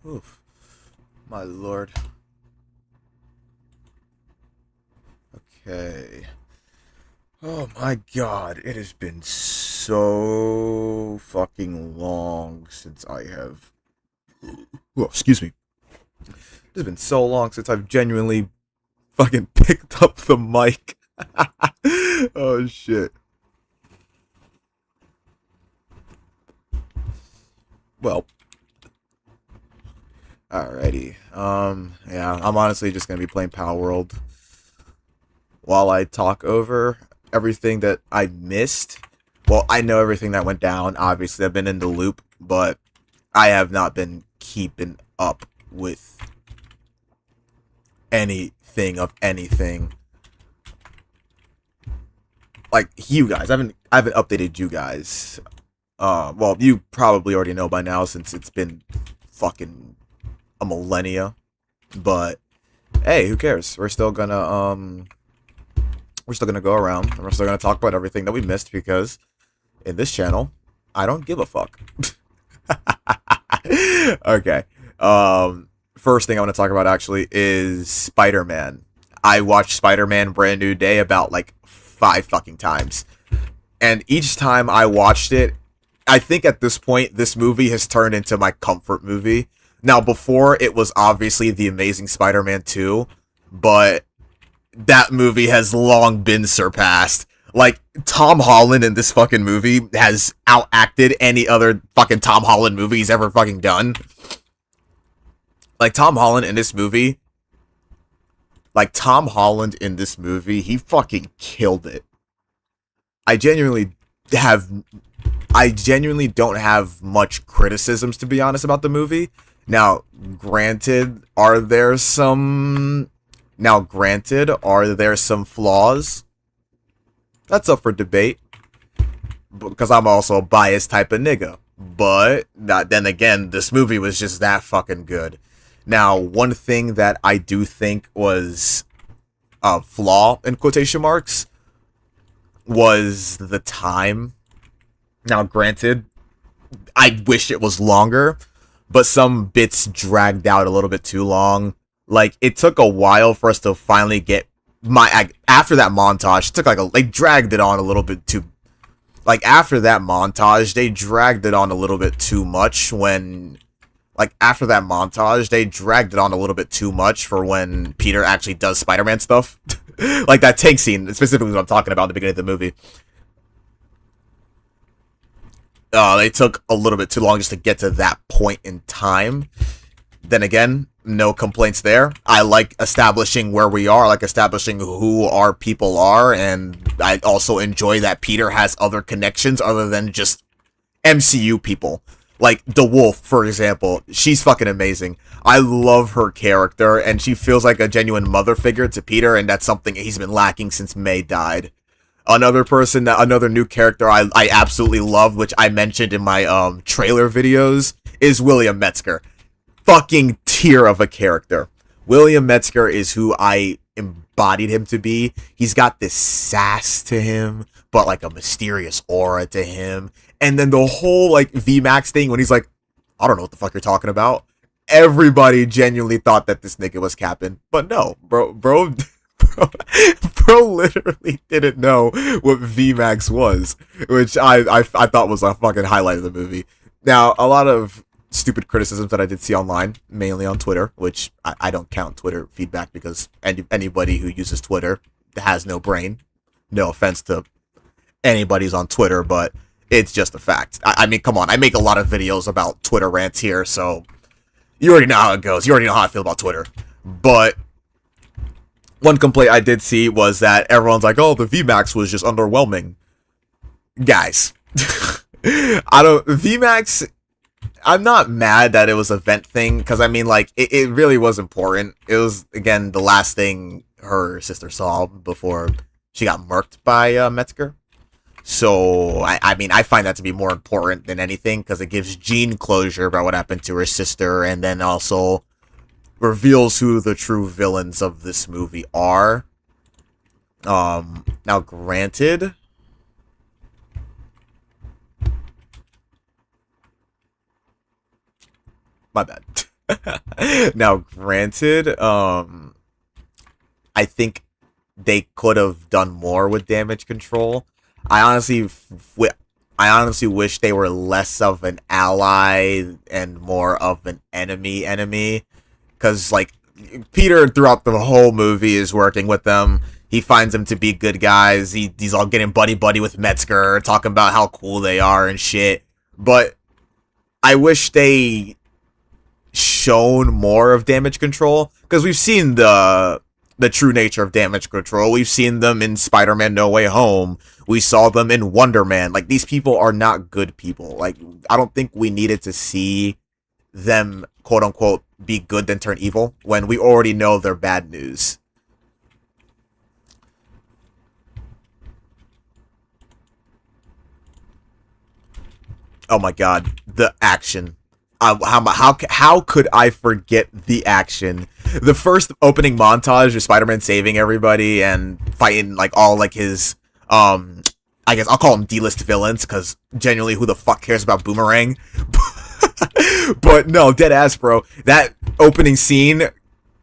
Oof. My lord. Okay. Oh my god, it has been so fucking long since I have. Oh, excuse me. It's been so long since I've genuinely fucking picked up the mic. Oh shit. Well, alrighty. Yeah, I'm honestly just gonna be playing Power World while I talk over everything that I missed. Well, I know everything that went down. Obviously, I've been in the loop, but I have not been keeping up with anything of anything. Like you guys, I haven't updated you guys. Well, you probably already know by now since it's been fucking a millennia. But hey, who cares? We're still gonna go around and we're still gonna talk about everything that we missed because in this channel, I don't give a fuck. Okay. First thing I want to talk about actually is Spider-Man. I watched Spider-Man Brand New Day about like 5 fucking times. And each time I watched it, I think at this point, this movie has turned into my comfort movie. Now, before, it was obviously The Amazing Spider-Man 2, but that movie has long been surpassed. Like, Tom Holland in this fucking movie has outacted any other fucking Tom Holland movie he's ever fucking done. Like, Tom Holland in this movie, he fucking killed it. I genuinely have I genuinely don't have much criticisms, to be honest, about the movie. Now, granted, are there some flaws? That's up for debate. Because I'm also a biased type of nigga. But then again, this movie was just that fucking good. Now, one thing that I do think was a flaw, in quotation marks, was the time. Now, granted, I wish it was longer, but some bits dragged out a little bit too long. Like, it took a while for us to finally get after that montage. It took they dragged it on a little bit too. Like, after that montage, they dragged it on a little bit too much for when Peter actually does Spider-Man stuff. Like that tank scene, specifically what I'm talking about at the beginning of the movie. They took a little bit too long just to get to that point in time. Then again, no complaints there. I like establishing where we are, I like establishing who our people are, and I also enjoy that Peter has other connections other than just MCU people. Like, the Wolf, for example, she's fucking amazing. I love her character, and she feels like a genuine mother figure to Peter, and that's something he's been lacking since May died. Another new character I absolutely love, which I mentioned in my trailer videos, is William Metzger. Fucking tier of a character. William Metzger is who I embodied him to be. He's got this sass to him, but like a mysterious aura to him. And then the whole like VMAX thing when he's like, I don't know what the fuck you're talking about. Everybody genuinely thought that this nigga was capping, but no, bro literally didn't know what VMAX was, which I thought was a fucking highlight of the movie. Now, a lot of stupid criticisms that I did see online, mainly on Twitter, which I don't count Twitter feedback because anybody who uses Twitter has no brain. No offense to anybody's on Twitter, but it's just a fact. I mean, come on, I make a lot of videos about Twitter rants here, so you already know how it goes. You already know how I feel about Twitter. But one complaint I did see was that everyone's like, oh, the VMAX was just underwhelming. Guys, VMAX, I'm not mad that it was a vent thing, because I mean, like, it really was important. It was, again, the last thing her sister saw before she got murked by Metzger. So, I mean, I find that to be more important than anything, because it gives Jean closure about what happened to her sister, and then also reveals who the true villains of this movie are. Now granted, my bad. Now, granted, I think they could have done more with damage control. I honestly, I honestly wish they were less of an ally and more of an enemy. Because like Peter throughout the whole movie is working with them. He finds them to be good guys. He's all getting buddy with Metzger, talking about how cool they are and shit. But I wish they shown more of damage control, because we've seen the true nature of damage control. We've seen them in Spider-Man No Way Home. We saw them in Wonder Man. Like, these people are not good people. Like, I don't think we needed to see them, quote unquote, be good then turn evil when we already know they're bad news. Oh my god, the action. How could I forget the action? The first opening montage of Spider-Man saving everybody and fighting like all like his I guess I'll call them D-list villains, because genuinely, who the fuck cares about Boomerang? But no, dead ass, bro. That opening scene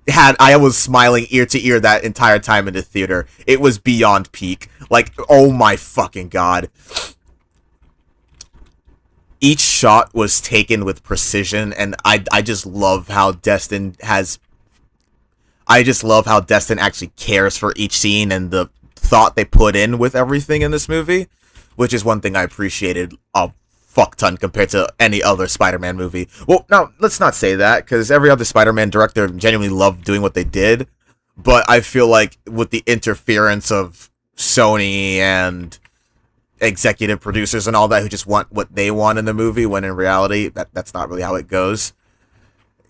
I was smiling ear to ear that entire time in the theater. It was beyond peak. Like, oh my fucking god. Each shot was taken with precision, and I just love how Destin has. I just love how Destin actually cares for each scene and the thought they put in with everything in this movie, which is one thing I appreciated a fuck ton compared to any other Spider-Man movie. Well, now let's not say that, because every other Spider-Man director genuinely loved doing what they did, but I feel like with the interference of Sony and executive producers and all that, who just want what they want in the movie, when in reality that's not really how it goes,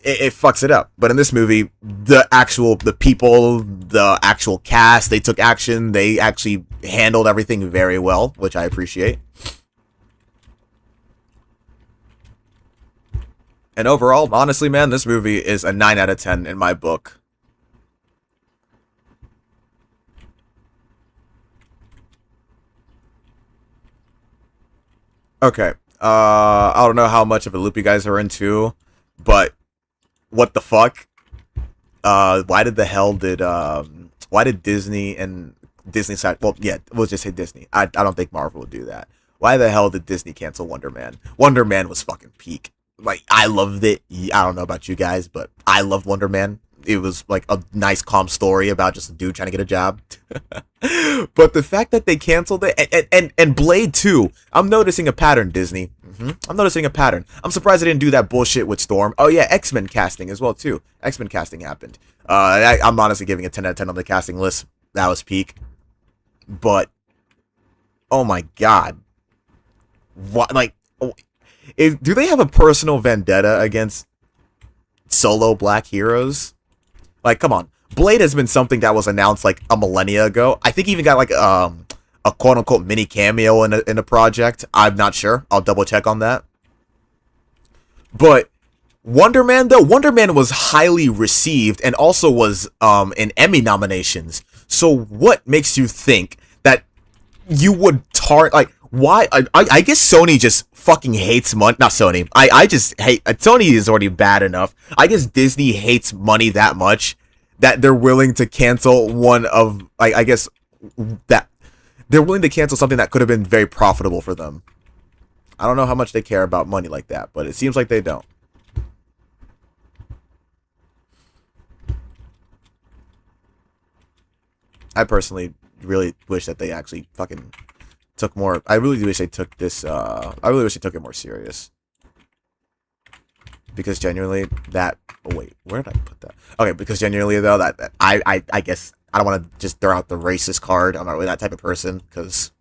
it fucks it up. But in this movie, the people, the actual cast, they took action. They actually handled everything very well, which I appreciate. And overall, honestly, man, this movie is a 9 out of 10 in my book. Okay. I don't know how much of a loop you guys are into, but what the fuck? Why did Disney and Disney side, well, yeah, we'll just say Disney. I don't think Marvel would do that. Why the hell did Disney cancel Wonder Man? Wonder Man was fucking peak. Like, I loved it. I don't know about you guys, but I loved Wonder Man. It was like a nice, calm story about just a dude trying to get a job. But the fact that they canceled it, and Blade 2, I'm noticing a pattern, Disney. I'm noticing a pattern. I'm surprised they didn't do that bullshit with Storm. Oh yeah, X-Men casting as well too. X-Men casting happened. I'm honestly giving a 10 out of 10 on the casting list. That was peak. But oh my god, what? Like, do they have a personal vendetta against solo black heroes? Like, come on. Blade has been something that was announced like a millennia ago. I think he even got like a quote unquote mini cameo in a project. I'm not sure. I'll double check on that. But Wonder Man, though, Wonder Man was highly received and also was in Emmy nominations. So what makes you think that you would like, why? I guess Sony just fucking hates money. Not Sony. I just hate Sony is already bad enough. I guess Disney hates money that much that they're willing to cancel one of, I guess that they're willing to cancel something that could have been very profitable for them. I don't know how much they care about money like that, but it seems like they don't. I personally really wish that they actually fucking took more. I really wish they took this. I really wish they took it more serious. Because genuinely, that. Oh wait, where did I put that? Okay, because genuinely though, that I guess I don't want to just throw out the racist card. I'm not really that type of person, because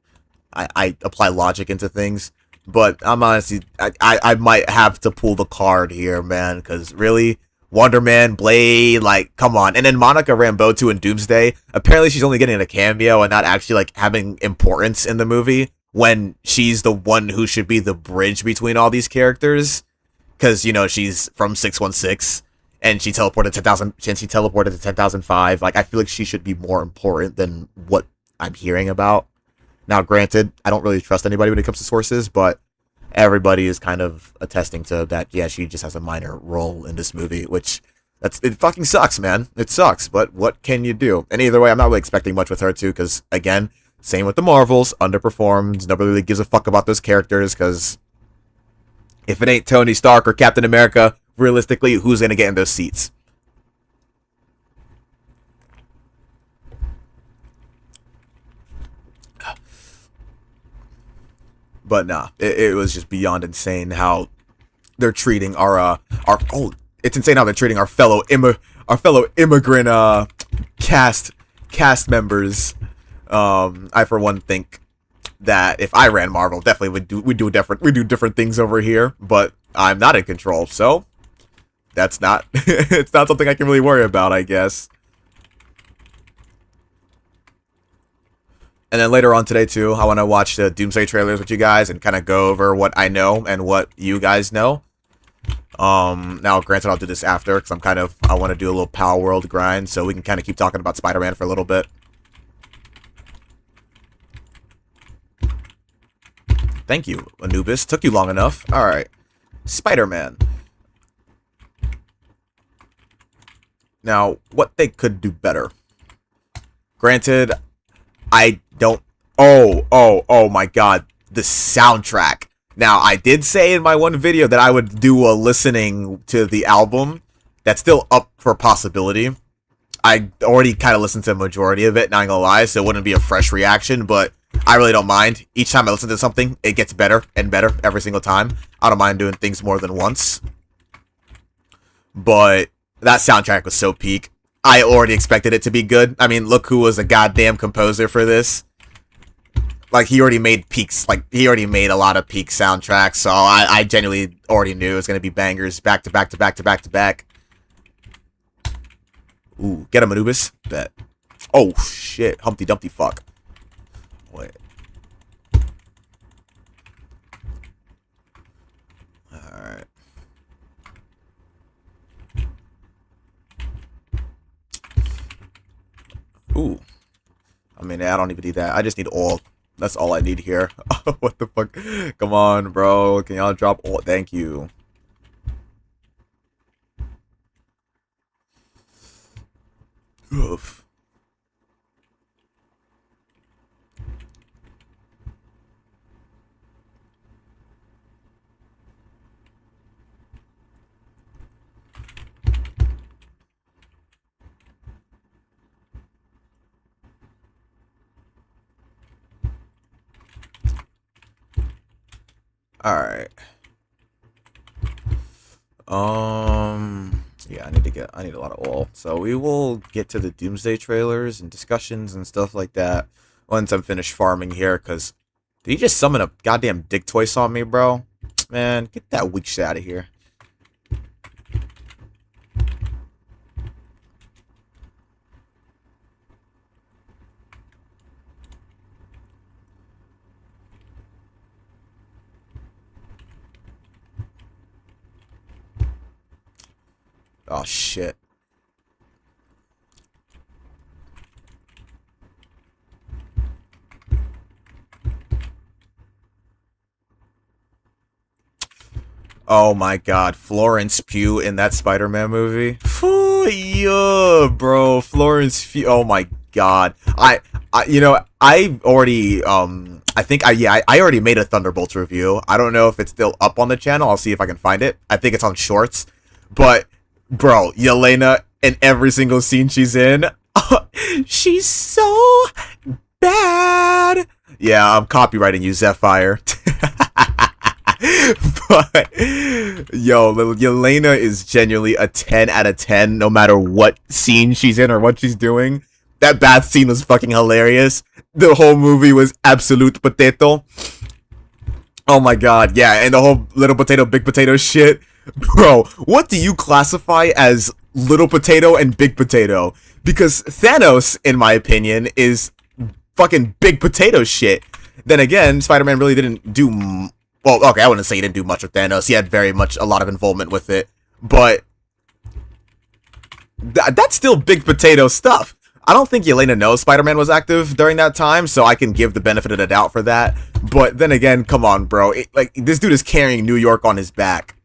I apply logic into things. But I'm honestly, I might have to pull the card here, man, because really, Wonder Man, Blade, like, come on. And then Monica Rambeau, too, in Doomsday. Apparently, she's only getting a cameo and not actually, like, having importance in the movie, when she's the one who should be the bridge between all these characters. Because, you know, she's from 616, and she teleported to 10,000, and she teleported to 10,005. Like, I feel like she should be more important than what I'm hearing about. Now, granted, I don't really trust anybody when it comes to sources, but everybody is kind of attesting to that. Yeah, she just has a minor role in this movie, which it fucking sucks, man. It sucks, but what can you do? And either way, I'm not really expecting much with her too, because again, same with the Marvels, underperformed. Nobody really gives a fuck about those characters, because if it ain't Tony Stark or Captain America, realistically, who's gonna get in those seats? But nah, it was just beyond insane how they're treating our it's insane how they're treating our fellow immigrant cast members. I for one think that if I ran Marvel, definitely we do different things over here, but I'm not in control, so that's not it's not something I can really worry about, I guess. And then later on today, too, I want to watch the Doomsday trailers with you guys and kind of go over what I know and what you guys know. Now, granted, I'll do this after, because I want to do a little Power World grind, so we can kind of keep talking about Spider-Man for a little bit. Thank you, Anubis. Took you long enough. Alright. Spider-Man. Now, what they could do better. Granted, I don't... Oh my god. The soundtrack. Now, I did say in my one video that I would do a listening to the album. That's still up for possibility. I already kind of listened to the majority of it, not gonna lie, so it wouldn't be a fresh reaction, but I really don't mind. Each time I listen to something, it gets better and better every single time. I don't mind doing things more than once. But that soundtrack was so peak. I already expected it to be good. I mean, look who was a goddamn composer for this. Like, he already made peaks. Like, he already made a lot of peak soundtracks, so I genuinely already knew it was going to be bangers back to back to back to back to back. Ooh, get him, Anubis. Bet. Oh, shit. Humpty Dumpty fuck. Wait. Alright. Ooh. I mean, I don't even need that. I just need all. That's all I need here. What the fuck? Come on, bro. Can y'all drop all? Thank you. Oof. Alright. Yeah, I need a lot of oil. So we will get to the Doomsday trailers and discussions and stuff like that once I'm finished farming here, because did he just summon a goddamn dick toys on me, bro? Man, get that weak shit out of here. Oh, shit. Oh my god, Florence Pugh in that Spider-Man movie? Phew, yeah, bro, Florence Pugh, oh my god. You know, I already, I already made a Thunderbolts review. I don't know if it's still up on the channel. I'll see if I can find it. I think it's on Shorts. But, bro, Yelena, in every single scene she's in, she's so bad. Yeah, I'm copywriting you, Zephyr. But, yo, Yelena is genuinely a 10 out of 10, no matter what scene she's in or what she's doing. That bath scene was fucking hilarious. The whole movie was absolute potato. Oh my god, yeah, and the whole little potato, big potato shit. Bro, what do you classify as little potato and big potato? Because Thanos, in my opinion, is fucking big potato shit. Then again, Spider-Man really didn't do... Well, okay, I wouldn't say he didn't do much with Thanos. He had very much a lot of involvement with it. But that's still big potato stuff. I don't think Yelena knows Spider-Man was active during that time, so I can give the benefit of the doubt for that. But then again, come on, bro. Like, this dude is carrying New York on his back.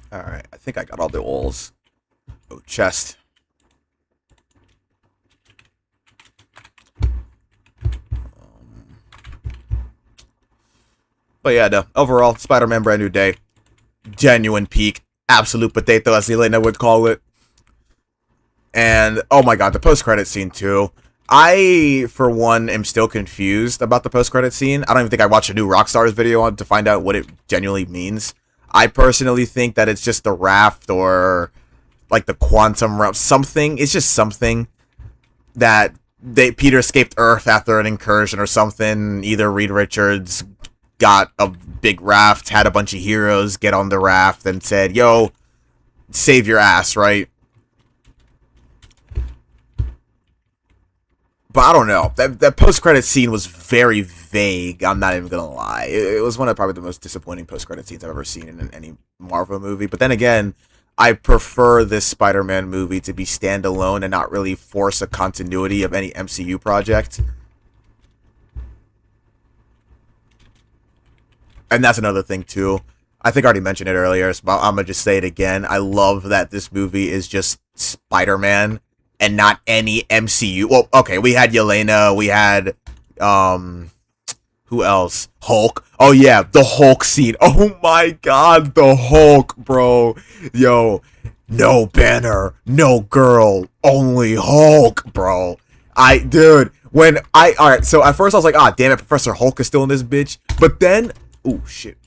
Alright, I think I got all the walls. Oh, chest. But yeah, no, overall, Spider-Man Brand New Day. Genuine peak. Absolute potato, as Elena would call it. And, oh my god, the post-credit scene, too. I, for one, am still confused about the post-credit scene. I don't even think I watched a new Rockstar's video on to find out what it genuinely means. I personally think that it's just the raft or like the quantum realm, something. It's just something that Peter escaped Earth after an incursion or something. Either Reed Richards got a big raft, had a bunch of heroes get on the raft and said, "Yo, save your ass," right? But I don't know. That post-credit scene was very vague. I'm not even gonna lie. It was one of probably the most disappointing post-credit scenes I've ever seen in any Marvel movie. But then again, I prefer this Spider-Man movie to be standalone and not really force a continuity of any MCU project. And that's another thing too. I think I already mentioned it earlier, so I'm gonna just say it again. I love that this movie is just Spider-Man and not any MCU. Well, okay, we had Yelena, we had, who else? Hulk. Oh yeah, the Hulk scene. Oh my god, the Hulk, bro. Yo, no Banner, no girl, only Hulk, bro. Dude, alright, so at first I was like, ah, damn it, Professor Hulk is still in this bitch. But then, oh shit.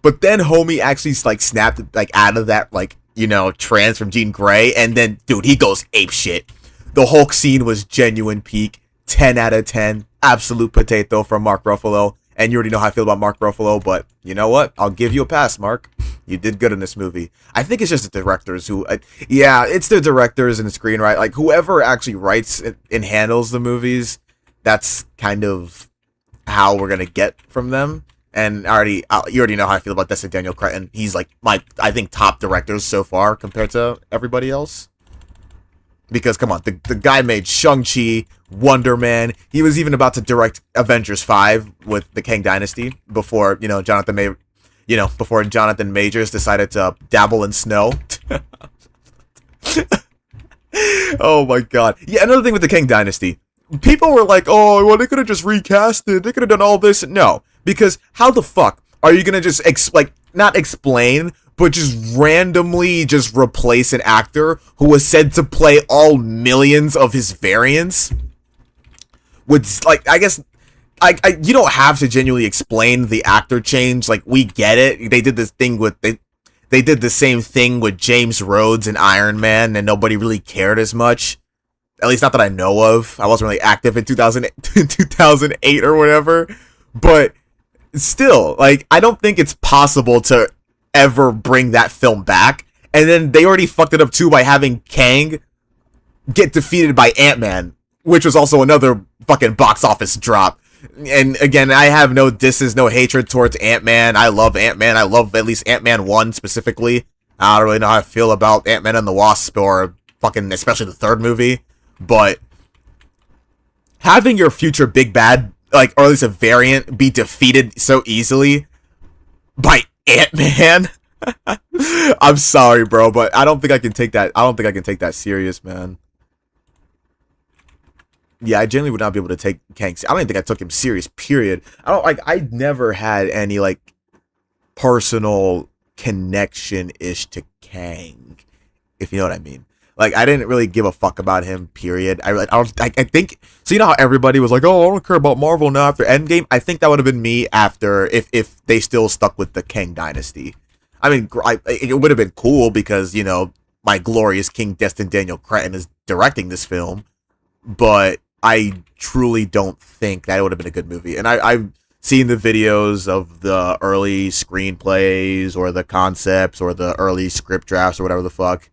But then homie actually, like, snapped, like, out of that, like, you know, trance from Jean Grey, and then, dude, he goes ape shit. The Hulk scene was genuine peak. 10 out of 10. Absolute potato from Mark Ruffalo. And you already know how I feel about Mark Ruffalo, but you know what? I'll give you a pass, Mark. You did good in this movie. I think it's just the directors who... yeah, it's the directors and the screenwriter. Like, whoever actually writes and handles the movies, that's kind of how we're going to get from them. And you already know how I feel about Destin Daniel Cretton. He's like I think top directors so far compared to everybody else. Because come on, the guy made Shang-Chi, Wonder Man. He was even about to direct Avengers 5 with the Kang Dynasty before Jonathan Majors decided to dabble in snow. Oh my god. Yeah, another thing with the Kang Dynasty. People were like, oh, well, they could have just recast it. They could have done all this. No. Because how the fuck are you going to just, not explain, but just randomly just replace an actor who was said to play all millions of his variants? With, like, I guess, you don't have to genuinely explain the actor change. Like, we get it. They did this thing with, they did the same thing with James Rhodes and Iron Man, and nobody really cared as much. At least not that I know of. I wasn't really active in 2008 or whatever. But still, like, I don't think it's possible to ever bring that film back. And then they already fucked it up too by having Kang get defeated by Ant-Man, which was also another fucking box office drop. And again, I have no disses, no hatred towards Ant-Man. I love Ant-Man. I love at least Ant-Man 1 specifically. I don't really know how I feel about Ant-Man and the Wasp or fucking, especially the third movie. But having your future big bad, like, or at least a variant, be defeated so easily by Ant-Man. I'm sorry, bro, but I don't think I can take that. I don't think I can take that serious, man. Yeah, I genuinely would not be able to take Kang. I don't even think I took him serious, period. I never had any, like, personal connection-ish to Kang, if you know what I mean. Like, I didn't really give a fuck about him, period. I think, so you know how everybody was like, oh, I don't care about Marvel now after Endgame? I think that would have been me after, if they still stuck with the Kang Dynasty. I mean, it would have been cool because, you know, my glorious King Destin Daniel Cretton is directing this film, but I truly don't think that it would have been a good movie. And seeing the videos of the early screenplays or the concepts or the early script drafts or whatever the fuck.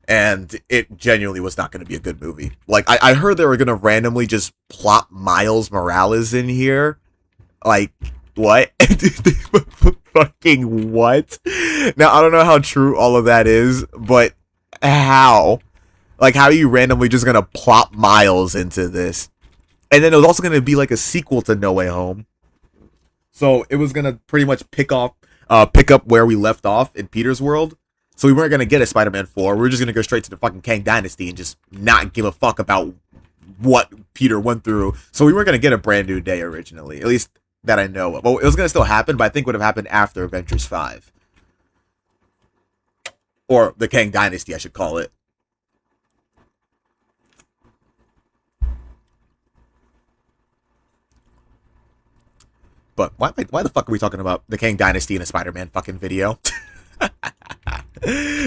And it genuinely was not going to be a good movie. Like, I heard they were going to randomly just plop Miles Morales in here. Like, what? Fucking what? Now, I don't know how true all of that is, but how? Like, how are you randomly just going to plop Miles into this? And then it was also going to be like a sequel to No Way Home. So it was going to pretty much pick up where we left off in Peter's world. So we weren't going to get a Spider-Man 4. We were just going to go straight to the fucking Kang Dynasty and just not give a fuck about what Peter went through. So we weren't going to get a brand new day originally, at least that I know of. Well, it was going to still happen, but I think it would have happened after Avengers 5. Or the Kang Dynasty, I should call it. But why the fuck are we talking about the Kang Dynasty in a Spider-Man fucking video?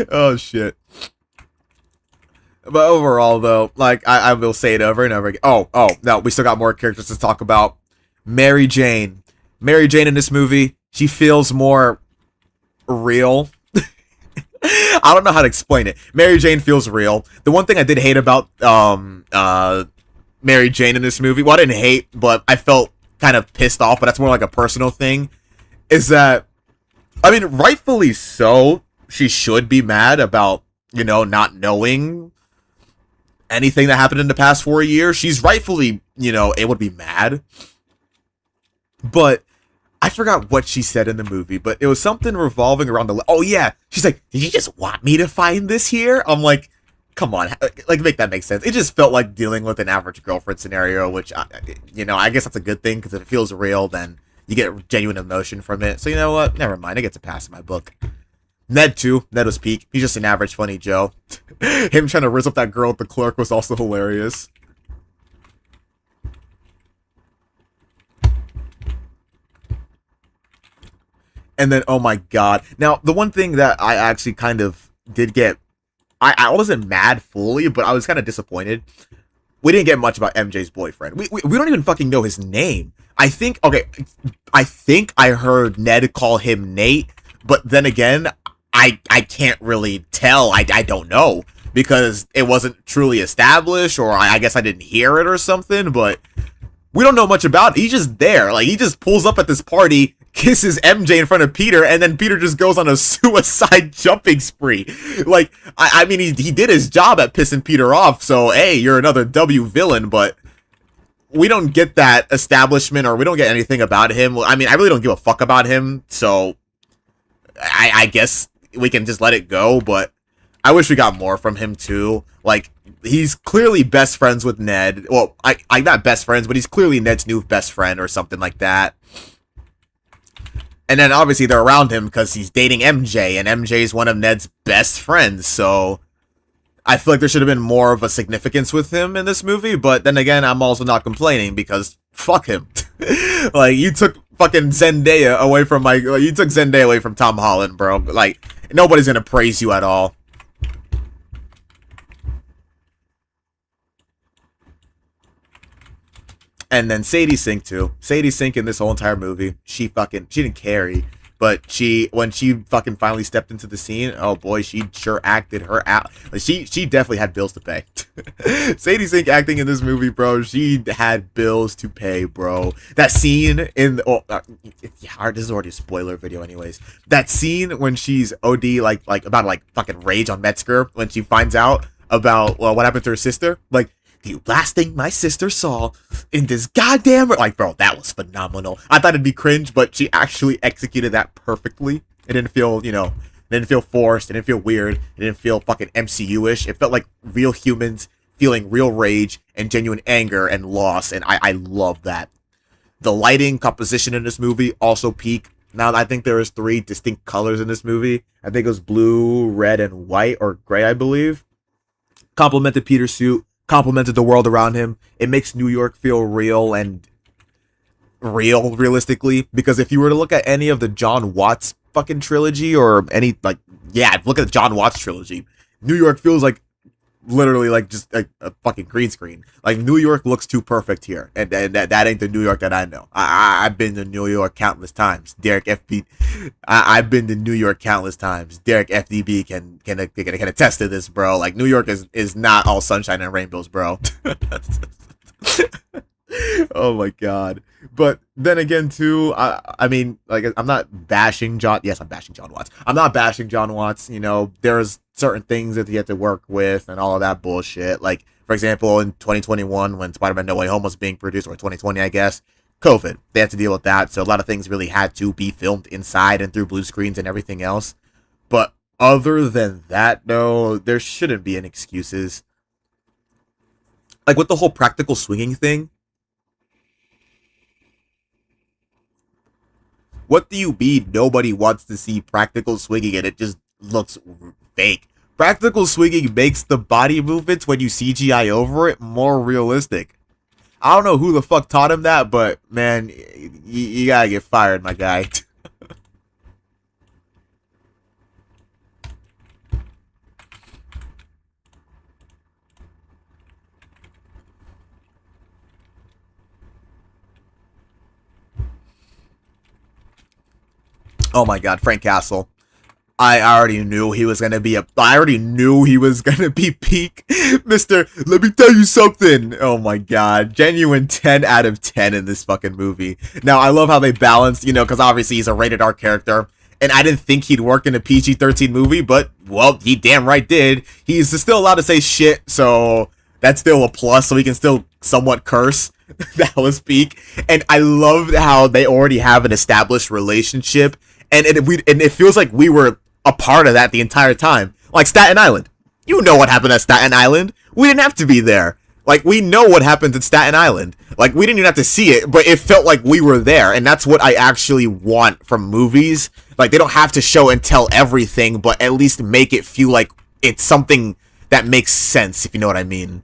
Oh, shit. But overall, though, like, I will say it over and over again. Oh, no, we still got more characters to talk about. Mary Jane. Mary Jane in this movie, she feels more real. I don't know how to explain it. Mary Jane feels real. The one thing I did hate about Mary Jane in this movie, well, I didn't hate, but I felt kind of pissed off, but that's more like a personal thing, is that, I mean, rightfully so, she should be mad about, you know, not knowing anything that happened in the past 4 years. She's rightfully, you know, able to be mad. But I forgot what she said in the movie, but it was something revolving around the... Oh, yeah. She's like, did you just want me to find this here? I'm like, come on. Like, make that make sense. It just felt like dealing with an average girlfriend scenario, which, you know, I guess that's a good thing, because if it feels real, then you get genuine emotion from it. So, you know what? Never mind. I get to pass in my book. Ned, too. Ned was peak. He's just an average funny Joe. Him trying to rizz up that girl at the clerk was also hilarious. And then, oh my god. Now, the one thing that I actually kind of did get... I wasn't mad fully, but I was kind of disappointed. We didn't get much about MJ's boyfriend. We don't even fucking know his name. I think I heard Ned call him Nate, but then again, I can't really tell. I don't know, because it wasn't truly established, or I guess I didn't hear it or something, but we don't know much about it. He's just there. Like, he just pulls up at this party, kisses MJ in front of Peter, and then Peter just goes on a suicide jumping spree. Like, I mean, he did his job at pissing Peter off, so, hey, you're another W villain, but we don't get that establishment, or we don't get anything about him. I mean, I really don't give a fuck about him, so I guess we can just let it go, but I wish we got more from him, too. Like, he's clearly best friends with Ned. Well, I not best friends, but he's clearly Ned's new best friend or something like that. And then, obviously, they're around him because he's dating MJ, and MJ is one of Ned's best friends, so I feel like there should have been more of a significance with him in this movie, but then again, I'm also not complaining, because fuck him. Like, you took fucking Zendaya away from you took Zendaya away from Tom Holland, bro. Like, nobody's gonna praise you at all. And then Sadie Sink, too. Sadie Sink in this whole entire movie, she didn't carry, but when she fucking finally stepped into the scene, oh boy, she sure acted her out. Like, she definitely had bills to pay. Sadie Sink acting in this movie, bro, she had bills to pay, bro. That scene in, this is already a spoiler video anyways. That scene when she's OD, like about fucking rage on Metzger, when she finds out about, well, what happened to her sister, like, the last thing my sister saw in this goddamn... Like, bro, that was phenomenal. I thought it'd be cringe, but she actually executed that perfectly. It didn't feel, you know, it didn't feel forced. It didn't feel weird. It didn't feel fucking MCU-ish. It felt like real humans feeling real rage and genuine anger and loss, and I love that. The lighting composition in this movie also peak. Now, I think there is 3 distinct colors in this movie. I think it was blue, red, and white, or gray, I believe. Complemented Peter's suit. Complimented the world around him. It makes New York feel real and realistically, because if you were to look at any of the John Watts fucking trilogy, or any, look at the John Watts trilogy, New York feels like literally like just like a fucking green screen. Like New York looks too perfect here, and that ain't the New York that I know. I've been to New York countless times. Derek FB, I've been to New York countless times. Derek FDB can attest to this, bro. Like New York is not all sunshine and rainbows, bro. Oh my god. But then again too, I mean, like I'm not bashing John. Yes, I'm bashing John Watts. I'm not bashing John Watts. You know, there's certain things that he had to work with and all of that bullshit. Like for example, in 2021 when Spider-Man No Way Home was being produced, or 2020 I guess, COVID. They had to deal with that. So a lot of things really had to be filmed inside and through blue screens and everything else. But other than that, no, there shouldn't be any excuses. Like with the whole practical swinging thing, what do you mean nobody wants to see practical swinging and it just looks fake? Practical swinging makes the body movements when you CGI over it more realistic. I don't know who the fuck taught him that, but man, you gotta get fired, my guy. Oh my god, Frank Castle. I already knew he was gonna be I already knew he was gonna be peak, Mister. Let me tell you something. Oh my god, genuine 10 out of 10 in this fucking movie. Now I love how they balanced, you know, because obviously he's a rated R character, and I didn't think he'd work in a PG-13 movie, but well, he damn right did. He's still allowed to say shit, so that's still a plus. So he can still somewhat curse. That was peak, and I loved how they already have an established relationship, and it feels like we were a part of that the entire time. Like Staten Island. You know what happened at Staten Island. We didn't have to be there. Like, we know what happened at Staten Island. Like, we didn't even have to see it, but it felt like we were there. And that's what I actually want from movies. Like, they don't have to show and tell everything, but at least make it feel like it's something that makes sense, if you know what I mean.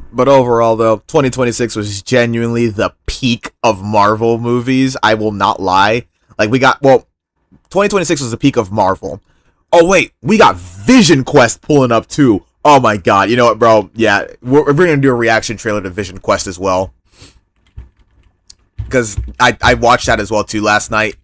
But overall, though, 2026 was genuinely the peak of Marvel movies. I will not lie. Like, we got, well, 2026 was the peak of Marvel. Oh, wait, we got Vision Quest pulling up, too. Oh my god, you know what, bro? Yeah, we're going to do a reaction trailer to Vision Quest as well. Because I watched that as well, too, last night.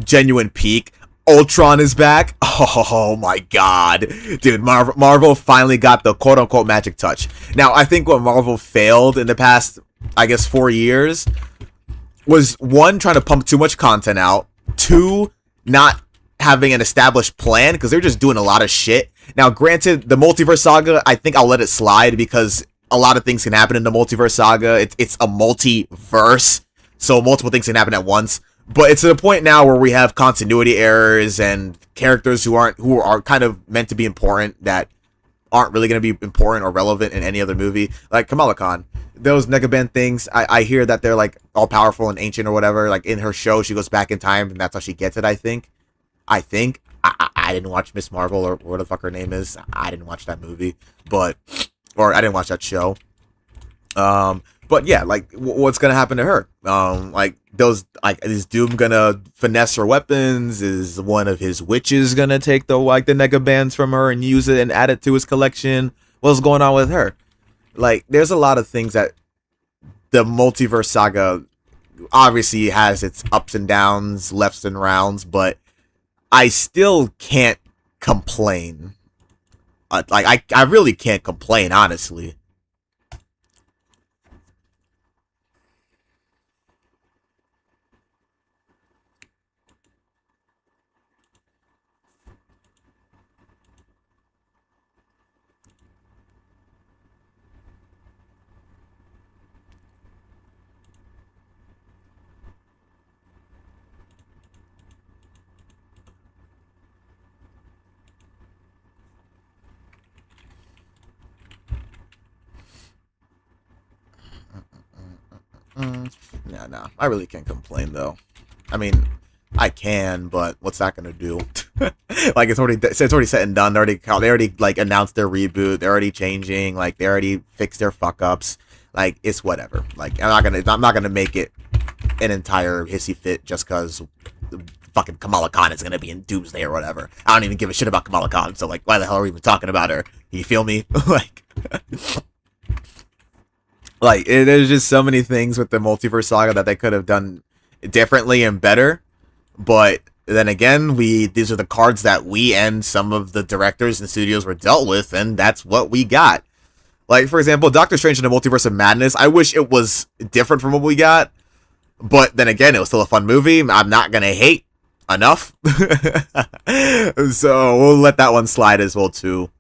Genuine peak. Ultron is back. Oh my god. Dude, Marvel finally got the quote-unquote magic touch. Now, I think what Marvel failed in the past, I guess, 4 years was, one, trying to pump too much content out. Two, not having an established plan, because they're just doing a lot of shit. Now, granted, the multiverse saga, I think I'll let it slide, because a lot of things can happen in the multiverse saga. It's a multiverse, so multiple things can happen at once. But it's to the point now where we have continuity errors and characters who are kind of meant to be important that aren't really going to be important or relevant in any other movie. Like Kamala Khan, those Negaband things, I hear that they're like all powerful and ancient or whatever. Like in her show, she goes back in time and that's how she gets it. I didn't watch Miss Marvel or what the fuck her name is. I didn't watch that movie, or I didn't watch that show. But yeah, like what's gonna happen to her? Is Doom gonna finesse her weapons? Is one of his witches gonna take the Nega bands from her and use it and add it to his collection? What's going on with her? Like, there's a lot of things that the multiverse saga obviously has its ups and downs, lefts and rounds, but I still can't complain. I really can't complain, honestly. Yeah, no, I really can't complain though. I mean, I can, but what's that gonna do? Like it's already said and done. They already like announced their reboot. They're already changing. Like they already fixed their fuck ups. Like it's whatever. Like I'm not gonna make it an entire hissy fit just because fucking Kamala Khan is gonna be in Doomsday or whatever. I don't even give a shit about Kamala Khan. So like, why the hell are we even talking about her? You feel me? Like. There's just so many things with the multiverse saga that they could have done differently and better. But then again, these are the cards that we and some of the directors and studios were dealt with, and that's what we got. Like, for example, Doctor Strange in the Multiverse of Madness, I wish it was different from what we got. But then again, it was still a fun movie. I'm not going to hate enough. So we'll let that one slide as well, too.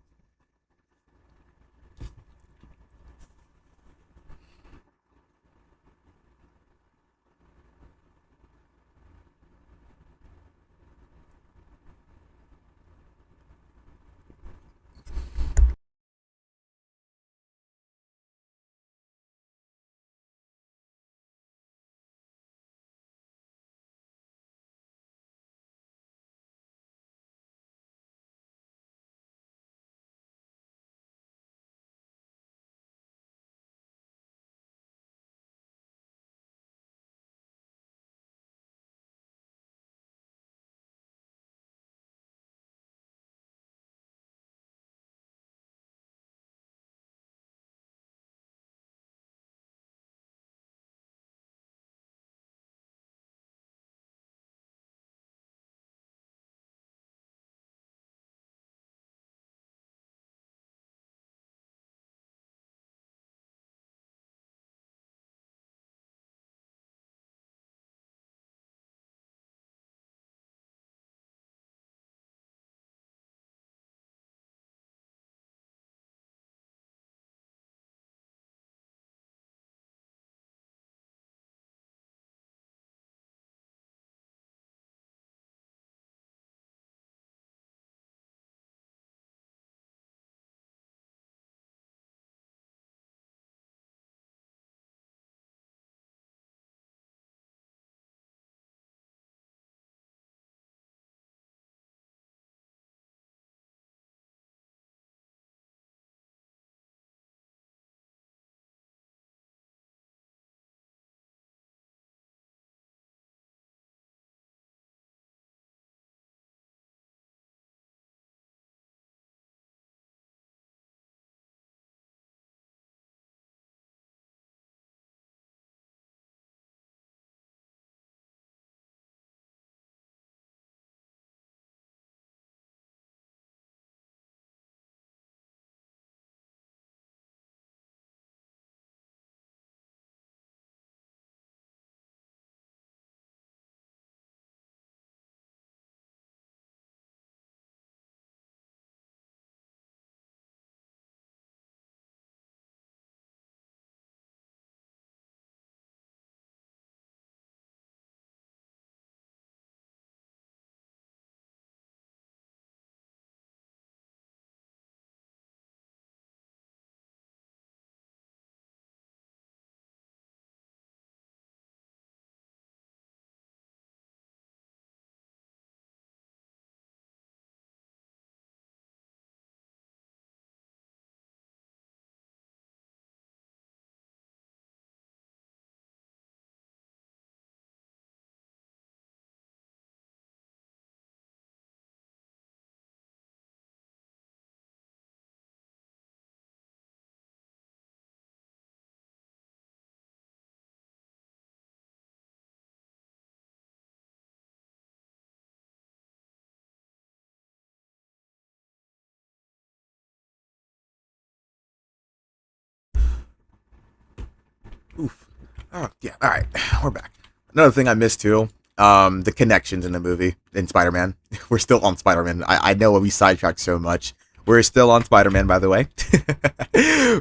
Oof. Oh, yeah. All right. We're back. Another thing I missed too. The connections in the movie in Spider-Man. We're still on Spider-Man. I know we sidetracked so much. We're still on Spider-Man, by the way.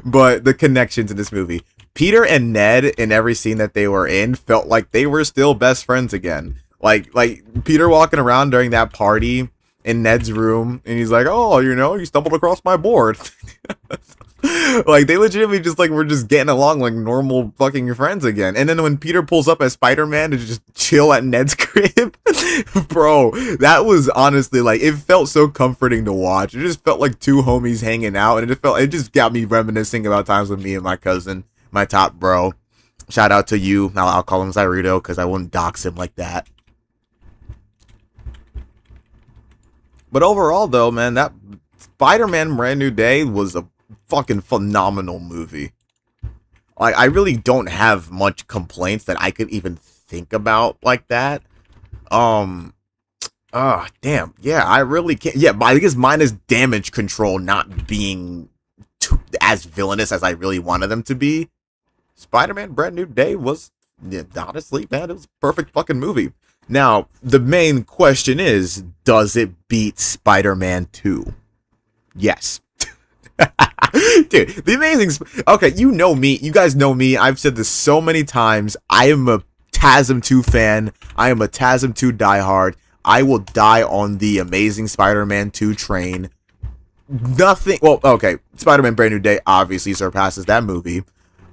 But the connections in this movie. Peter and Ned, in every scene that they were in, felt like they were still best friends again. Like Peter walking around during that party in Ned's room, and he's like, "Oh, you stumbled across my board." Like, they legitimately just, like, were just getting along like normal fucking friends again. And then when Peter pulls up as Spider-Man to just chill at Ned's crib, bro, that was honestly, like, it felt so comforting to watch. It just felt like two homies hanging out, and it just got me reminiscing about times with me and my cousin, my top bro. Shout out to you. Now I'll call him Zyrito because I wouldn't dox him like that. But overall, though, man, that Spider-Man Brand New Day was a fucking phenomenal movie. Like, I really don't have much complaints that I could even think about like that. Damn. Yeah, I really can't. Yeah, but I guess mine is damage control not being as villainous as I really wanted them to be. Spider-Man Brand New Day was, yeah, honestly, man, it was a perfect fucking movie. Now, the main question is, does it beat Spider-Man 2? Yes. Dude, the amazing... Okay, you know me. You guys know me. I've said this so many times. I am a TASM 2 fan. I am a TASM 2 diehard. I will die on the Amazing Spider-Man 2 train. Nothing... Well, okay. Spider-Man Brand New Day obviously surpasses that movie.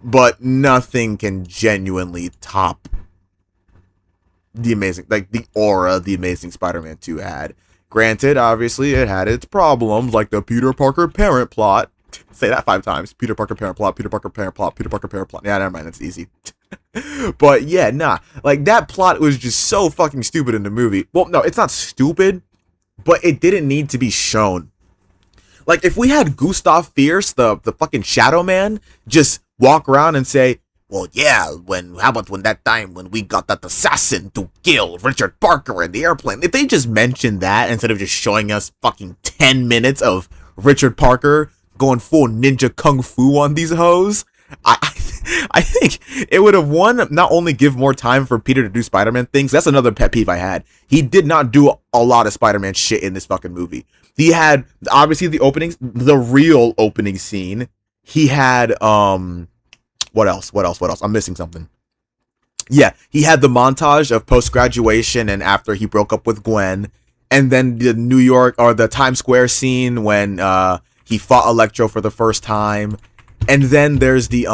But nothing can genuinely top the amazing... Like, the aura the Amazing Spider-Man 2 had. Granted, obviously, it had its problems, like the Peter Parker parent plot. Say that 5 times. Peter Parker parent plot, Peter Parker parent plot, Peter Parker parent plot. Yeah, never mind, that's easy. But yeah, nah. Like, that plot was just so fucking stupid in the movie. Well, no, it's not stupid, but it didn't need to be shown. Like, if we had Gustav Fierce, the fucking Shadow Man, just walk around and say, well, yeah, how about when that time when we got that assassin to kill Richard Parker in the airplane? If they just mentioned that instead of just showing us fucking 10 minutes of Richard Parker going full ninja kung fu on these hoes, I think it would have, one, not only give more time for Peter to do Spider-Man things. That's another pet peeve I had. He did not do a lot of Spider-Man shit in this fucking movie. He had, obviously, the real opening scene. He had, What else? I'm missing something. Yeah, he had the montage of post-graduation and after he broke up with Gwen. And then the New York, or the Times Square scene when he fought Electro for the first time. And then there's the,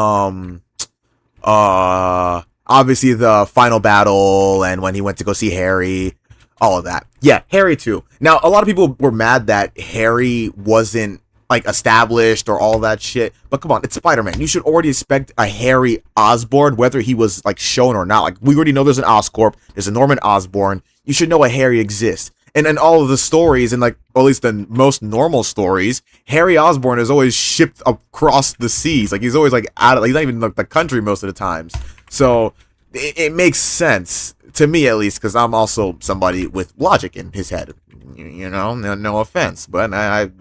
obviously the final battle and when he went to go see Harry. All of that. Yeah, Harry too. Now, a lot of people were mad that Harry wasn't, like, established or all that shit. But come on, it's Spider-Man. You should already expect a Harry Osborn, whether he was, like, shown or not. Like, we already know there's an Oscorp, there's a Norman Osborn. You should know a Harry exists. And in all of the stories, and, like, or at least the most normal stories, Harry Osborn is always shipped across the seas. Like, he's always, like, he's not even in, like, the country most of the times. So, it makes sense, to me at least, because I'm also somebody with logic in his head. You know, no offense, but I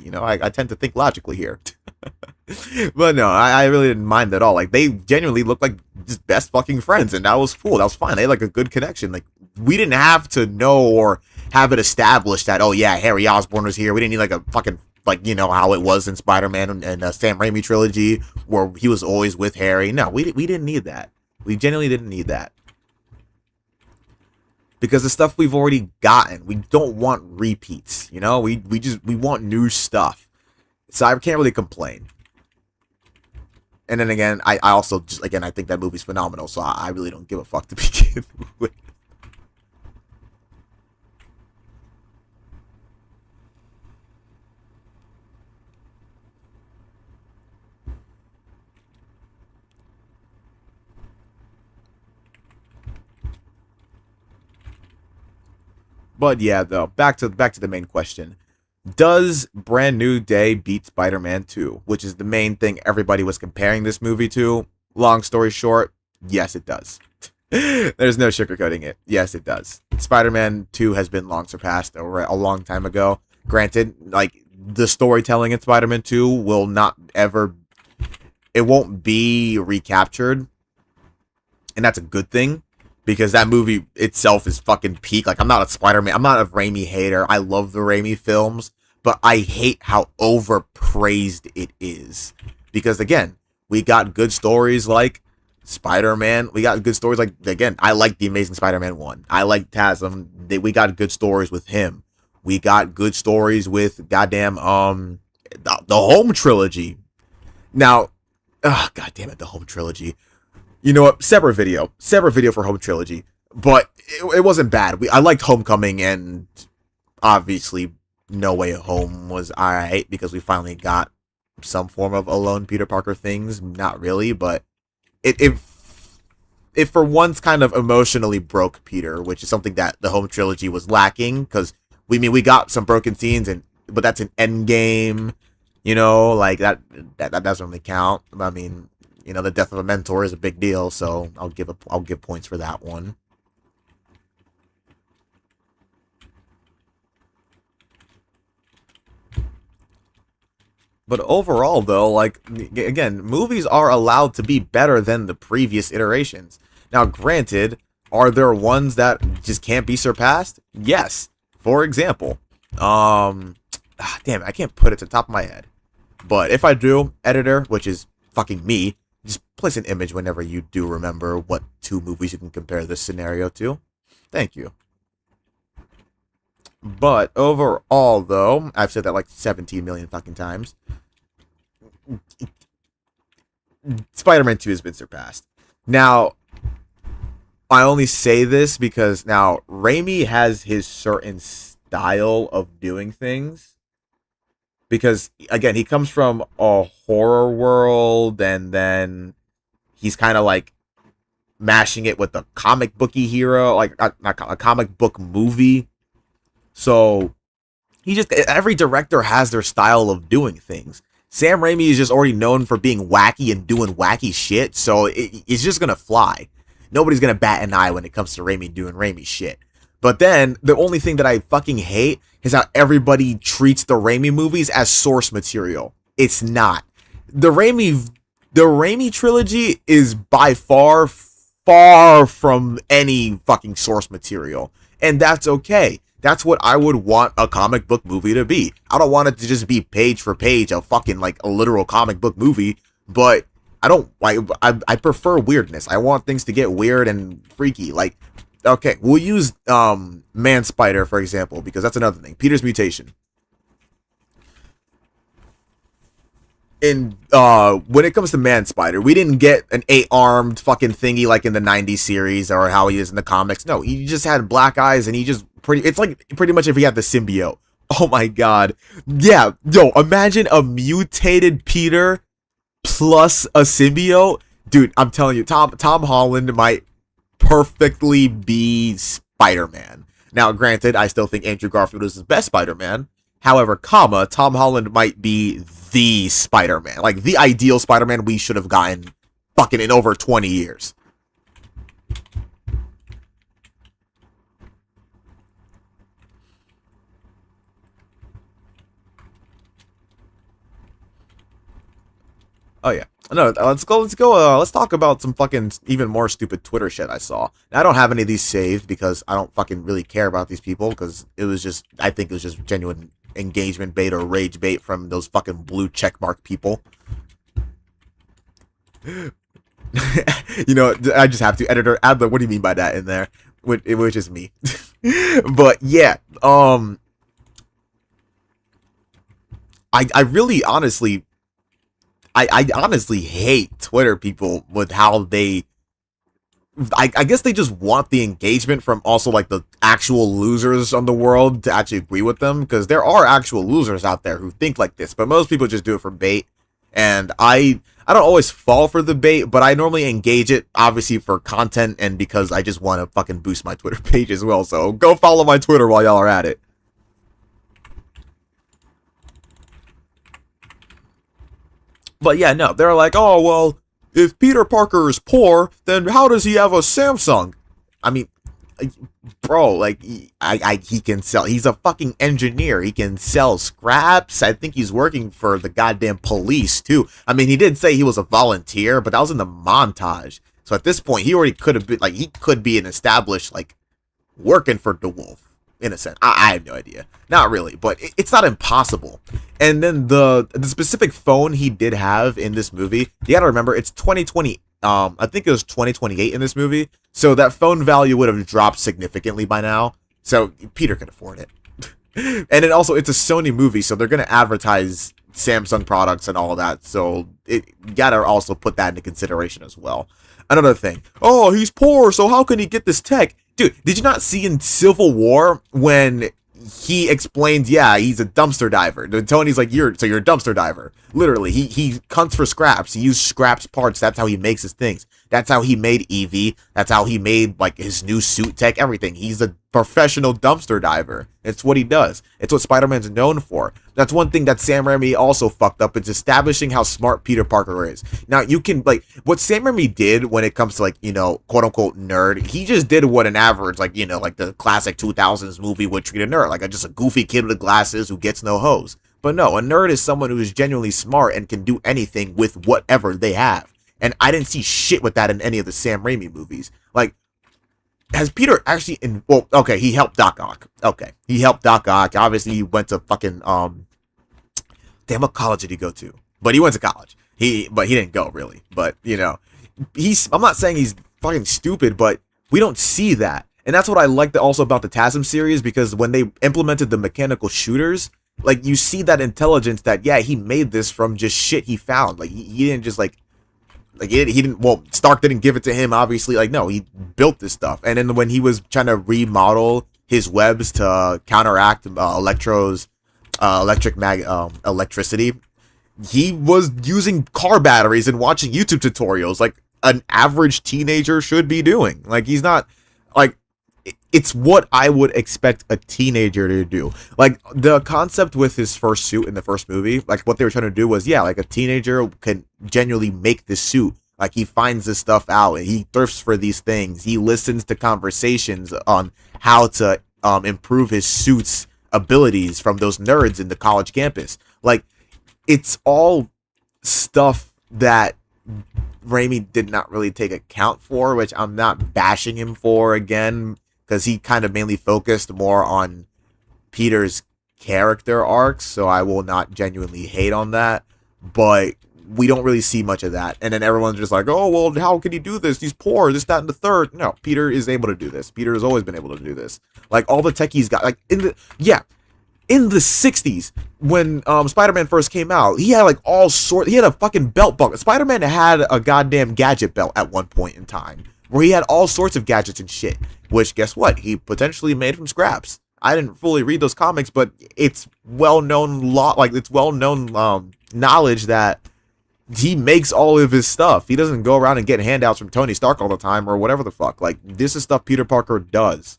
tend to think logically here. But no, I really didn't mind at all. Like, they genuinely looked like just best fucking friends, and that was cool. That was fine. They had, like, a good connection. Like, we didn't have to know or have it established that, oh yeah, Harry Osborn was here. We didn't need, like, a fucking, like, you know, how it was in Spider-Man and Sam Raimi trilogy, where he was always with Harry. No, we didn't need that. We genuinely didn't need that. Because the stuff we've already gotten, we don't want repeats, you know? We want new stuff. So I can't really complain. And then again, I also just, again, I think that movie's phenomenal, so I really don't give a fuck to begin with. But yeah, though, back to the main question. Does Brand New Day beat Spider-Man 2? Which is the main thing everybody was comparing this movie to. Long story short, yes, it does. There's no sugarcoating it. Yes, it does. Spider-Man 2 has been long surpassed over a long time ago. Granted, like, the storytelling in Spider-Man 2 will not ever... It won't be recaptured. And that's a good thing. Because that movie itself is fucking peak. Like, I'm not a Raimi hater. I love the Raimi films. But I hate how overpraised it is. Because, again, we got good stories like Spider-Man. We got good stories like, again, I like The Amazing Spider-Man 1. I like TASM. We got good stories with him. We got good stories with goddamn, the Home trilogy. Now, god damn it, the Home Trilogy. You know what? Separate video for Home Trilogy. But it wasn't bad. I liked Homecoming, and obviously No Way Home was alright because we finally got some form of alone Peter Parker things. Not really, but it for once kind of emotionally broke Peter, which is something that the Home Trilogy was lacking, because we got some broken scenes, but that's an Endgame, like that doesn't really count. I mean, the death of a mentor is a big deal, so I'll give points for that one. But overall, though, like, again, movies are allowed to be better than the previous iterations. Now, granted, are there ones that just can't be surpassed? Yes. For example, damn it, I can't put it to the top of my head. But if I do, editor, which is fucking me, just place an image whenever you do remember what 2 movies you can compare this scenario to. Thank you. But overall, though, I've said that like 17 million fucking times. Spider-Man 2 has been surpassed. Now, I only say this because now Raimi has his certain style of doing things. Because, again, he comes from a horror world, and then he's kind of like mashing it with a comic booky hero, like a comic book movie. So every director has their style of doing things. Sam Raimi is just already known for being wacky and doing wacky shit, so it's just gonna fly. Nobody's gonna bat an eye when it comes to Raimi doing Raimi shit. But then, the only thing that I fucking hate is how everybody treats the Raimi movies as source material. It's not. The Raimi trilogy is by far from any fucking source material. And that's okay. That's what I would want a comic book movie to be. I don't want it to just be page for page a fucking like a literal comic book movie, but I prefer weirdness. I want things to get weird and freaky. Like, okay, we'll use Man Spider for example, because that's another thing. Peter's mutation. When it comes to Man Spider, we didn't get an 8-armed fucking thingy like in the 90s series or how he is in the comics. No, he just had black eyes, and it's like pretty much if he had the symbiote. Oh my god. Yeah, yo, imagine a mutated Peter plus a symbiote. Dude, I'm telling you, Tom Holland might perfectly be Spider-Man. Now, granted, I still think Andrew Garfield is the best Spider-Man. However, Tom Holland might be the Spider-Man. Like, the ideal Spider-Man we should have gotten fucking in over 20 years. Oh, yeah. No, let's go. Let's talk about some fucking even more stupid Twitter shit I saw. Now, I don't have any of these saved because I don't fucking really care about these people, because I think it was just genuine engagement bait or rage bait from those fucking blue checkmark people. I just have to, editor, add the what do you mean by that in there, which is me. But yeah, I really honestly hate Twitter people with how they I guess they just want the engagement from also like the actual losers on the world to actually agree with them, because there are actual losers out there who think like this, but most people just do it for bait. And I don't always fall for the bait, but I normally engage it obviously for content and because I just want to fucking boost my Twitter page as well. So go follow my Twitter while y'all are at it. But yeah, no, they're like, oh well, if Peter Parker is poor, then how does he have a Samsung? I mean, bro, like, he can sell. He's a fucking engineer. He can sell scraps. I think he's working for the goddamn police, too. I mean, he did say he was a volunteer, but that was in the montage. So at this point, he already could have been, like, he could be an established, like, working for DeWolf. In a sense, I have no idea. Not really, but it's not impossible. And then the specific phone he did have in this movie, you gotta remember, it's 2020. I think it was 2028 in this movie. So that phone value would have dropped significantly by now. So Peter could afford it. And then also, it's a Sony movie, so they're gonna advertise Samsung products and all of that. So you gotta also put that into consideration as well. Another thing. Oh, he's poor, so how can he get this tech? Dude, did you not see in Civil War when he explains, yeah, he's a dumpster diver. Tony's like, you're a dumpster diver. Literally, he hunts for scraps. He used scraps parts. That's how he makes his things. That's how he made Evie. That's how he made like his new suit tech, everything. He's a professional dumpster diver. It's what he does. It's what Spider-Man's known for. That's one thing that Sam Raimi also fucked up. It's establishing how smart Peter Parker is. Now, you can, like, what Sam Raimi did when it comes to, like, you know, quote-unquote nerd, he just did what an average, like, you know, like the classic 2000s movie would treat a nerd. Like, just a goofy kid with glasses who gets no hose. But no, a nerd is someone who is genuinely smart and can do anything with whatever they have. And I didn't see shit with that in any of the Sam Raimi movies. Like, has Peter actually well, okay, he helped Doc Ock. Okay, he helped Doc Ock. Obviously, he went to fucking, damn, what college did he go to? But he went to college. But he didn't go, really. But, you know, I'm not saying he's fucking stupid, but we don't see that. And that's what I liked also about the TASM series, because when they implemented the mechanical shooters, like, you see that intelligence that, yeah, he made this from just shit he found. Like, he didn't just, like he didn't, well, Stark didn't give it to him, obviously. Like, no, he built this stuff. And then when he was trying to remodel his webs to counteract Electro's electricity, he was using car batteries and watching YouTube tutorials like an average teenager should be doing. Like, he's not, like, it's what I would expect a teenager to do. Like, the concept with his first suit in the first movie, like, what they were trying to do was, yeah, like, a teenager can genuinely make this suit. Like, he finds this stuff out, and he thrifts for these things. He listens to conversations on how to improve his suit's abilities from those nerds in the college campus. Like, it's all stuff that Raimi did not really take account for, which I'm not bashing him for again, because he kind of mainly focused more on Peter's character arcs, so I will not genuinely hate on that, but we don't really see much of that. And then everyone's just like, oh, well, how can he do this? He's poor, this, that, and the third. No, Peter is able to do this. Peter has always been able to do this. Like, all the tech he's got, like, in the 60s, when Spider-Man first came out, he had, like, all sorts, he had a fucking belt buckle. Spider-Man had a goddamn gadget belt at one point in time, where he had all sorts of gadgets and shit, which, guess what? He potentially made from scraps. I didn't fully read those comics, but it's well-known knowledge that he makes all of his stuff. He doesn't go around and get handouts from Tony Stark all the time or whatever the fuck. Like, this is stuff Peter Parker does.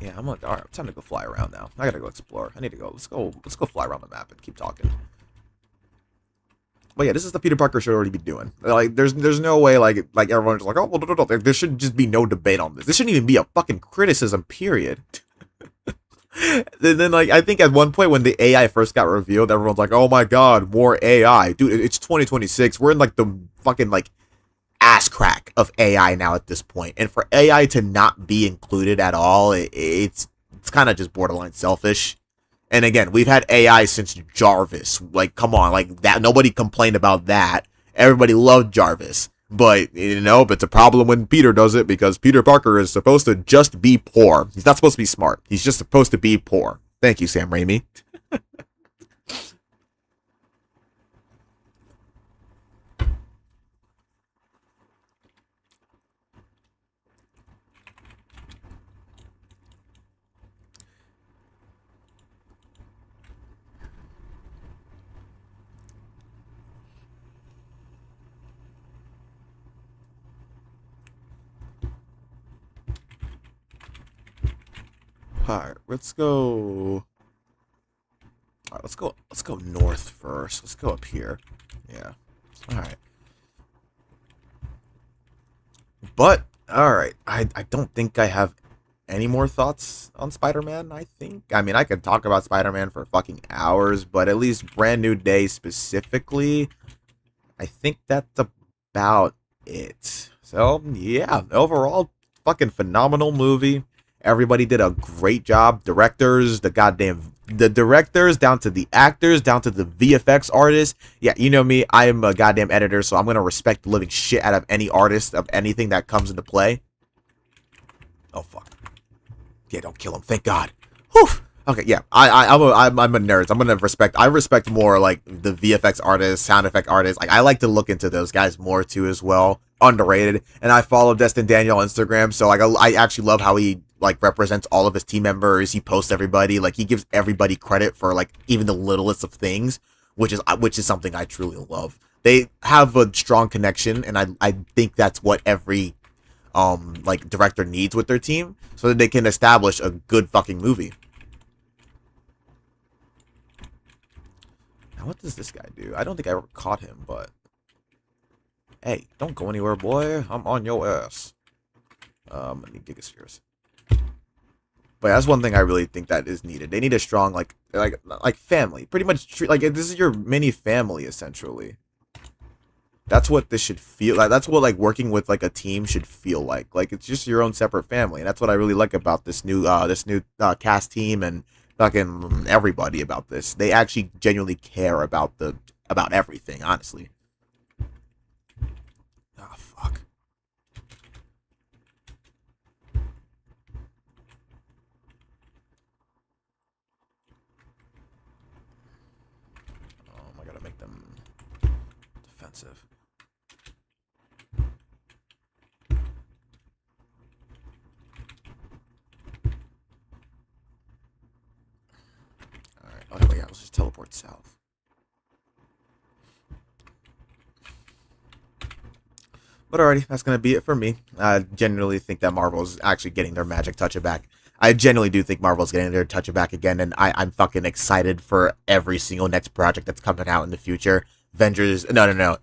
Yeah, all right, time to go fly around now. I gotta go explore. I need to go. Let's go fly around the map and keep talking. But yeah, this is the Peter Parker should already be doing. Like, there's no way, like everyone's just like, oh, well, no. There should just be no debate on this. This shouldn't even be a fucking criticism, period. then, like, I think at one point when the AI first got revealed, everyone's like, oh my god, more AI. Dude, it's 2026. We're in, like, the fucking, like, ass crack of AI now at this point. And for AI to not be included at all, it's kind of just borderline selfish. And again, we've had AI since Jarvis. Like, come on, like, that, nobody complained about that. Everybody loved Jarvis. But, you know, but it's a problem when Peter does it, because Peter Parker is supposed to just be poor. He's not supposed to be smart. He's just supposed to be poor. Thank you, Sam Raimi. Alright, let's go. Alright, let's go north first. Let's go up here. Yeah. Alright. But, alright, I don't think I have any more thoughts on Spider-Man, I think. I mean, I could talk about Spider-Man for fucking hours, but at least Brand New Day specifically, I think that's about it. So, yeah, overall, fucking phenomenal movie. Everybody did a great job. Directors, the goddamn the directors, down to the actors, down to the VFX artists. Yeah, you know me, I am a goddamn editor, so I'm gonna respect the living shit out of any artist of anything that comes into play. Oh fuck. Yeah, don't kill him. Thank God. Whew. Okay, yeah. I'm a nerd. I'm gonna respect. I respect more like the VFX artists, sound effect artists. Like I like to look into those guys more too as well. Underrated. And I follow Destin Daniel on Instagram, so like I actually love how he like represents all of his team members. He posts everybody. Like he gives everybody credit for like even the littlest of things, which is something I truly love. They have a strong connection, and I think that's what every like director needs with their team, so that they can establish a good fucking movie. Now what does this guy do? I don't think I ever caught him, but hey, don't go anywhere, boy. I'm on your ass. I need gigaspheres. But that's one thing I really think that is needed. They need a strong like family. Pretty much treat like this is your mini family essentially. That's what this should feel like. That's what like working with like a team should feel like. Like it's just your own separate family. And that's what I really like about this new cast team and fucking everybody about this. They actually genuinely care about everything, honestly. Oh fuck. I gotta make them defensive. Oh, yeah, let's just teleport south. But alrighty, that's going to be it for me. I genuinely think that Marvel's actually getting their magic touch back. I genuinely do think Marvel's getting their touch back again, and I'm fucking excited for every single next project that's coming out in the future. Avengers, no.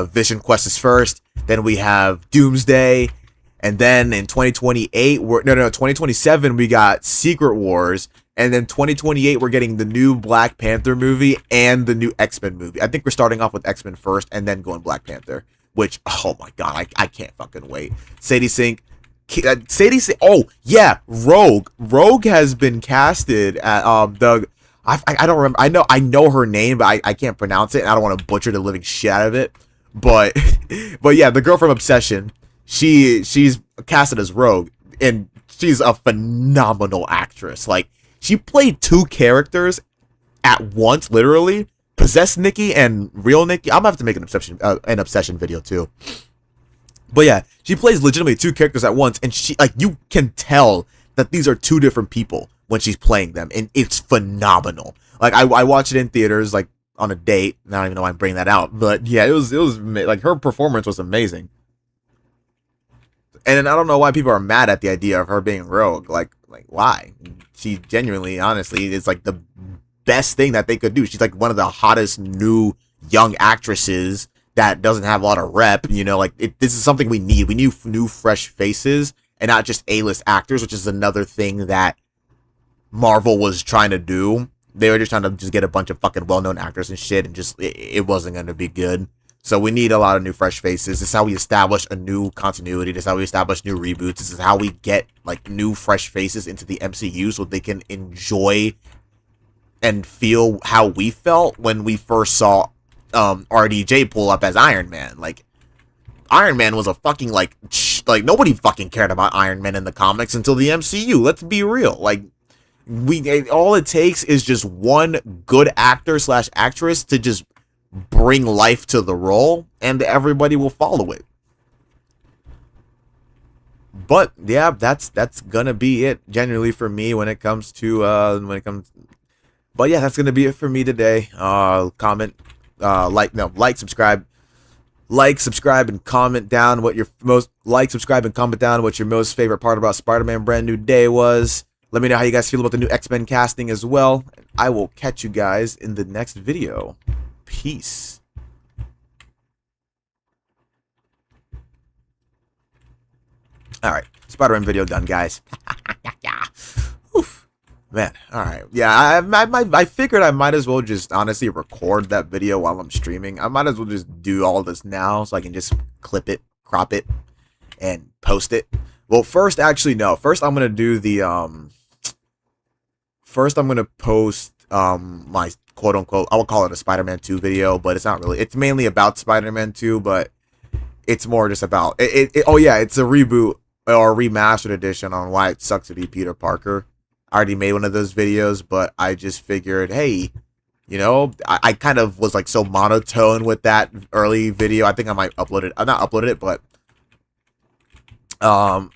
Vision Quest is first, then we have Doomsday, and then in 2028, 2027, we got Secret Wars, and then 2028, we're getting the new Black Panther movie and the new X-Men movie. I think we're starting off with X-Men first and then going Black Panther, which, oh my god, I can't fucking wait. Sadie Sink, oh, yeah, Rogue. Rogue has been casted at, I don't remember, I know her name, but I can't pronounce it, and I don't want to butcher the living shit out of it, but yeah, the girl from Obsession, she's casted as Rogue, and she's a phenomenal actress. Like, she played two characters at once, literally. Possessed Nikki and real Nikki. I'm gonna have to make an obsession video too. But yeah, she plays legitimately two characters at once, and she like you can tell that these are two different people when she's playing them, and it's phenomenal. Like I watched it in theaters like on a date. I don't even know why I'm bringing that out, but yeah, it was like her performance was amazing. And I don't know why people are mad at the idea of her being Rogue. Like why? She genuinely, honestly, is like the best thing that they could do. She's like one of the hottest new young actresses that doesn't have a lot of rep. You know, like this is something we need. We need new, fresh faces and not just A-list actors, which is another thing that Marvel was trying to do. They were just trying to just get a bunch of fucking well-known actors and shit, and just it wasn't going to be good. So we need a lot of new fresh faces. This is how we establish a new continuity. This is how we establish new reboots. This is how we get like new fresh faces into the MCU so they can enjoy and feel how we felt when we first saw RDJ pull up as Iron Man. Like Iron Man was a fucking like nobody fucking cared about Iron Man in the comics until the MCU. Let's be real. Like all it takes is just one good actor / actress to just bring life to the role, and everybody will follow it. But yeah, that's gonna be it generally for me when it comes to but yeah, that's gonna be it for me today. Comment, subscribe, and comment down what your subscribe and comment down what your most favorite part about Spider-Man Brand New Day was. Let me know how you guys feel about the new X-Men casting as well. I will catch you guys in the next video. Peace. Alright, Spider-Man video done, guys. Oof. Man, alright. Yeah, I figured I might as well just honestly record that video while I'm streaming. I might as well just do all this now so I can just clip it, crop it, and post it. Well, first, actually, no. First, I'm going to do the, first I'm gonna post my quote unquote, I will call it a Spider-Man 2 video, but it's not really. It's mainly about Spider-Man 2, but it's more just about oh yeah, it's a reboot or remastered edition on why it sucks to be Peter Parker. I already made one of those videos, but I just figured, hey, you know, I kind of was like so monotone with that early video. I think I might upload it. I've not uploaded it, but I'll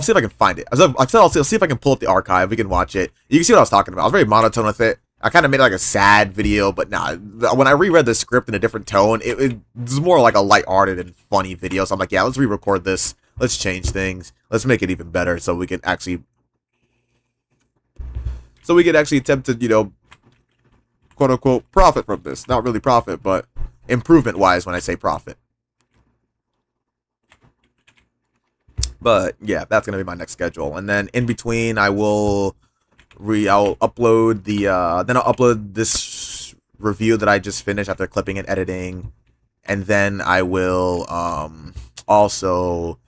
see if I can find it. I'll see if I can pull up the archive. We can watch it. You can see what I was talking about. I was very monotone with it. I kind of made like a sad video, but nah. When I reread the script in a different tone, it was more like a light-hearted and funny video. So I'm like, yeah, let's re-record this. Let's change things. Let's make it even better, so we can actually attempt to, you know, quote unquote profit from this. Not really profit, but improvement wise when I say profit. But yeah, that's gonna be my next schedule. And then in between I'll upload then I'll upload this review that I just finished after clipping and editing. And then I will also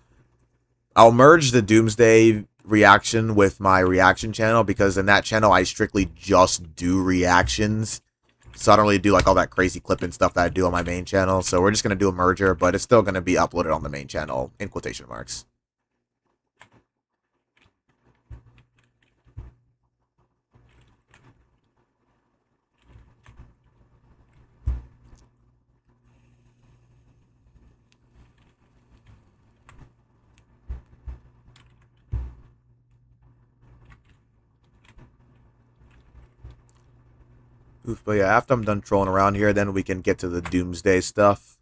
I'll merge the Doomsday reaction with my reaction channel, because in that channel I strictly just do reactions, so I don't really do like all that crazy clipping stuff that I do on my main channel. So we're just gonna do a merger, but it's still gonna be uploaded on the main channel in quotation marks. Oof, but yeah, after I'm done trolling around here, then we can get to the Doomsday stuff.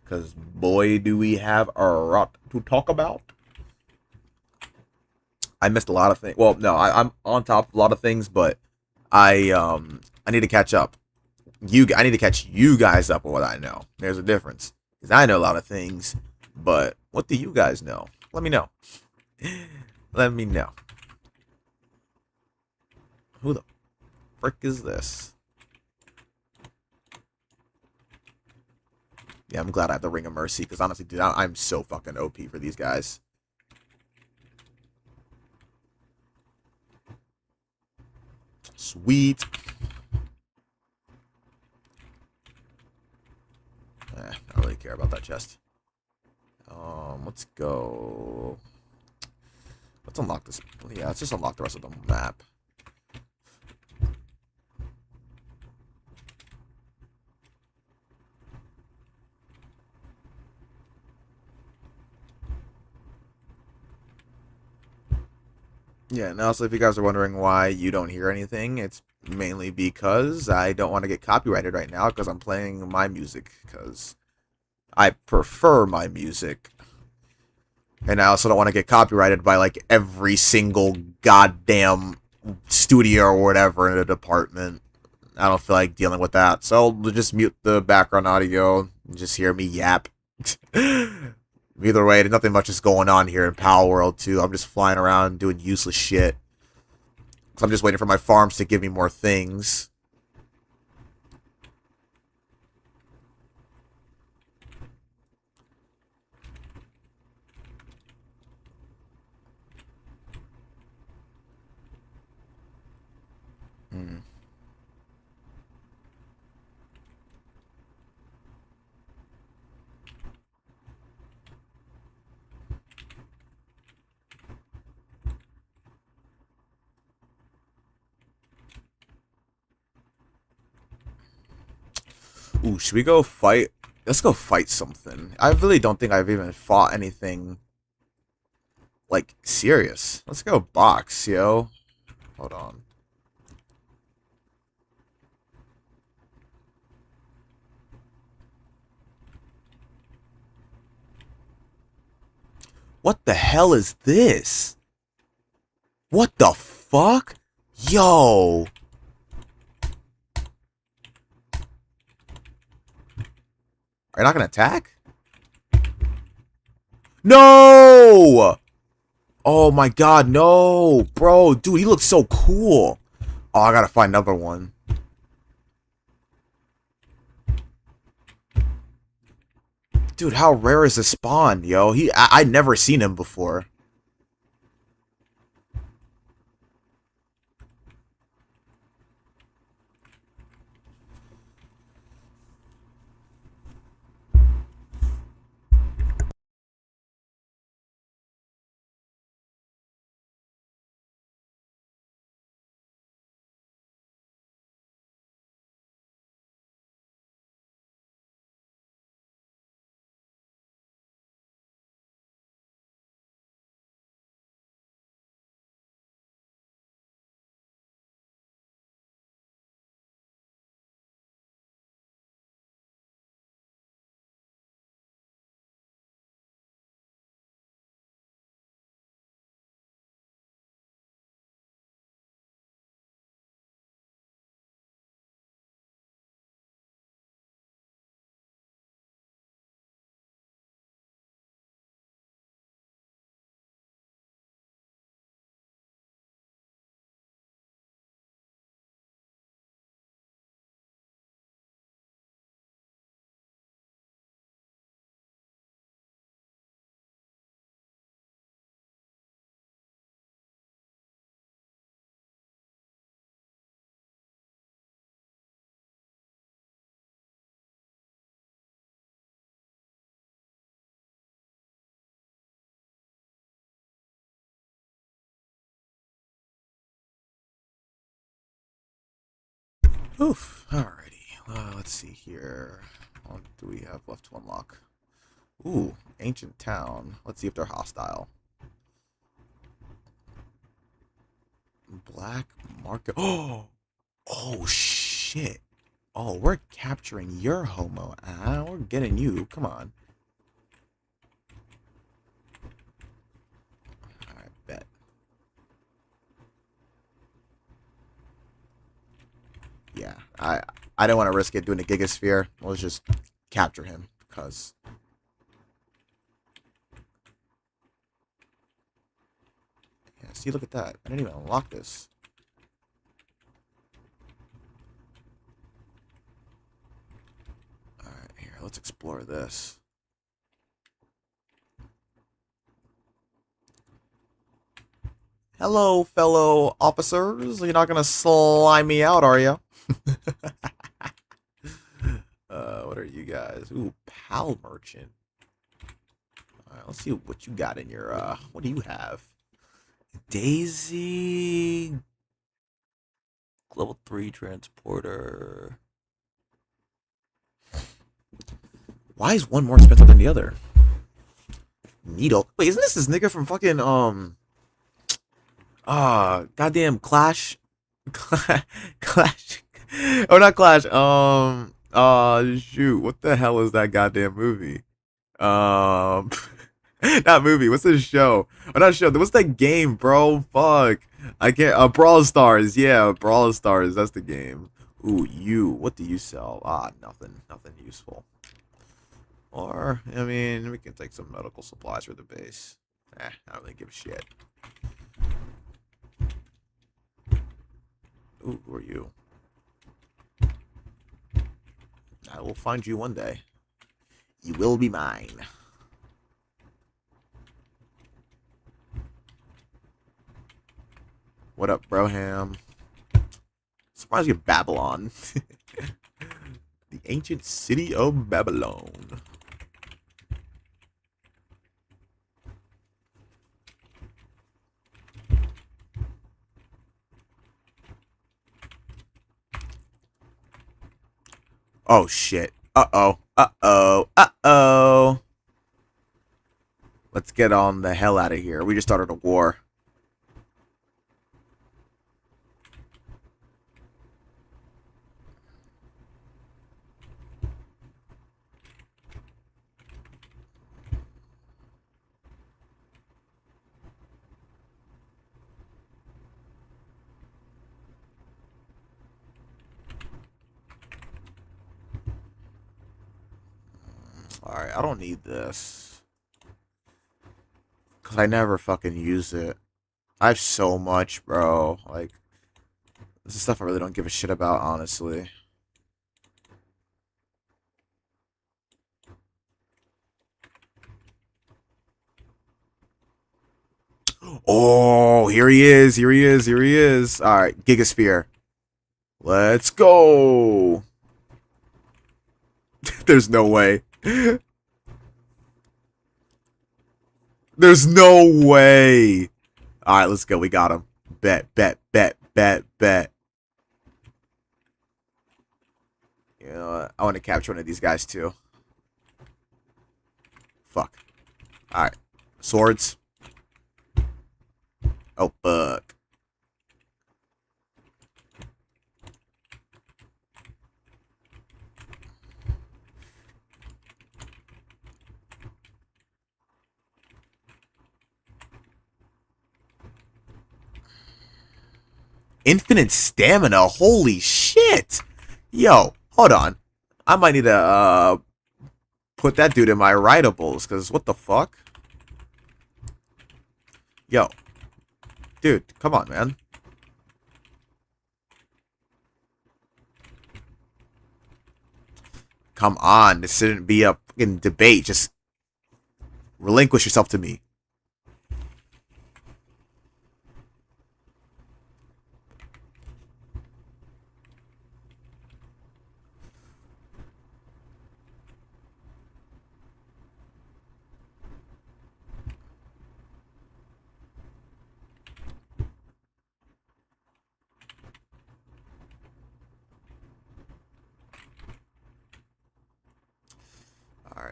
Because boy, do we have a lot to talk about. I missed a lot of things. Well, no, I'm on top of a lot of things, but I need to catch up. I need to catch you guys up on what I know. There's a difference. Because I know a lot of things, but what do you guys know? Let me know. Let me know. Who the frick is this? Yeah, I'm glad I have the Ring of Mercy, because honestly, dude, I'm so fucking OP for these guys. Sweet. I don't really care about that chest. Let's go. Let's unlock this. Yeah, let's just unlock the rest of the map. Yeah, and also if you guys are wondering why you don't hear anything, it's mainly because I don't want to get copyrighted right now, because I'm playing my music, because I prefer my music. And I also don't want to get copyrighted by like every single goddamn studio or whatever in a department. I don't feel like dealing with that. So I'll just mute the background audio and just hear me yap. Either way, nothing much is going on here in Pal World 2. I'm just flying around doing useless shit. So I'm just waiting for my farms to give me more things. Ooh, should we go fight? Let's go fight something. I really don't think I've even fought anything, like, serious. Let's go box, yo. Hold on. What the hell is this? What the fuck? Yo. Are you not gonna attack? No! Oh my god, no! Bro, dude, he looks so cool. Oh, I gotta find another one. Dude, how rare is this spawn, yo? I'd never seen him before. Oof. Alrighty. Let's see here. What do we have left to unlock? Ooh, ancient town. Let's see if they're hostile. Black market. Oh, oh shit. Oh, we're capturing your homo. We're getting you. Come on. Alright, bet. Yeah, I don't want to risk it doing a gigasphere. Let's just capture him because. Yeah, see, look at that. I didn't even unlock this. Alright, here, let's explore this. Hello, fellow officers. You're not gonna slime me out, are you? What are you guys? Ooh, pal merchant. Alright, let's see what you got in your, what do you have? Daisy... Level 3 transporter... Why is one more expensive than the other? Needle? Wait, isn't this nigga from fucking, goddamn Clash? Clash? Oh, not Clash, shoot, what the hell is that goddamn movie? Um... Not movie. What's this show? Oh, not show. What's that game, bro? Fuck. I can't. Brawl Stars. Yeah, Brawl Stars. That's the game. Ooh, you. What do you sell? Nothing. Nothing useful. Or, I mean, we can take some medical supplies for the base. I don't really give a shit. Ooh, who are you? I will find you one day. You will be mine. What up, Broham? Surprised you're Babylon. The ancient city of Babylon. Oh, shit. Uh-oh. Uh-oh. Uh-oh. Let's get on the hell out of here. We just started a war. Alright, I don't need this. Because I never fucking use it. I have so much, bro. Like, this is stuff I really don't give a shit about, honestly. Oh, here he is. Here he is. Here he is. Alright, Gigasphere. Let's go. There's no way. There's no way. Alright, let's go. We got him. Bet, bet, bet, bet, bet. You know what? I want to capture one of these guys, too. Fuck. Alright. Swords. Oh, fuck. Infinite stamina. Holy shit. Yo, hold on. I might need to put that dude in my writables, because what the fuck? Yo. Dude, come on, man. Come on. This shouldn't be a fucking debate. Just relinquish yourself to me.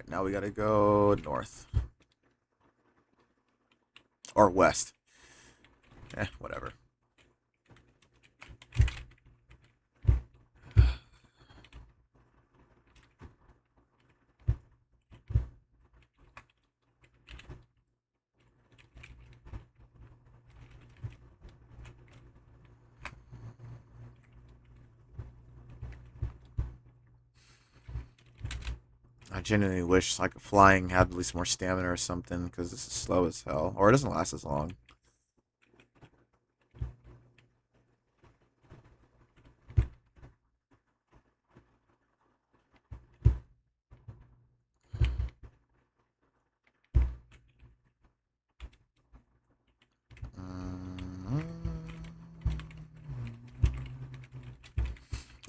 Alright, now we gotta go north. Or west. Whatever. I genuinely wish like flying had at least more stamina or something, because this is slow as hell. Or it doesn't last as long.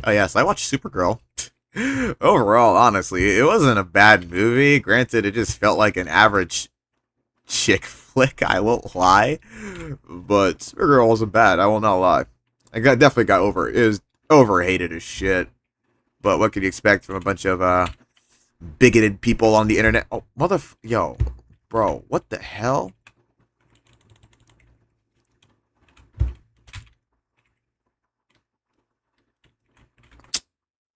Oh yes, I watched Supergirl. Overall, honestly, it wasn't a bad movie. Granted, it just felt like an average chick flick, I won't lie. But Supergirl wasn't bad, I will not lie. Definitely got over it. It was overhated as shit. But what could you expect from a bunch of bigoted people on the internet? Oh, yo, bro, what the hell?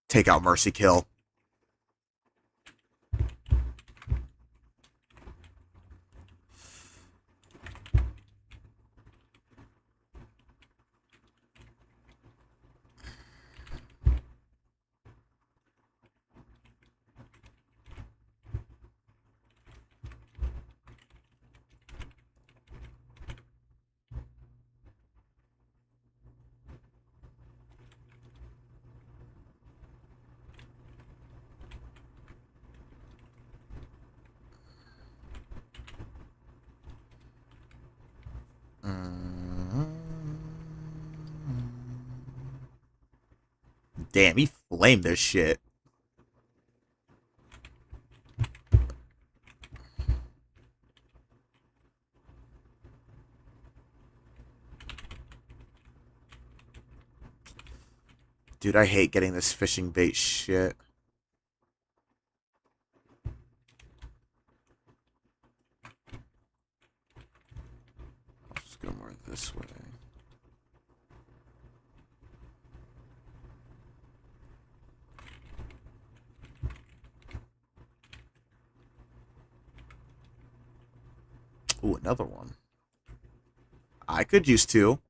Take out Mercy Kill. Damn, he flamed this shit. Dude, I hate getting this fishing bait shit. I'll just go more this way. Ooh, another one. I could use two.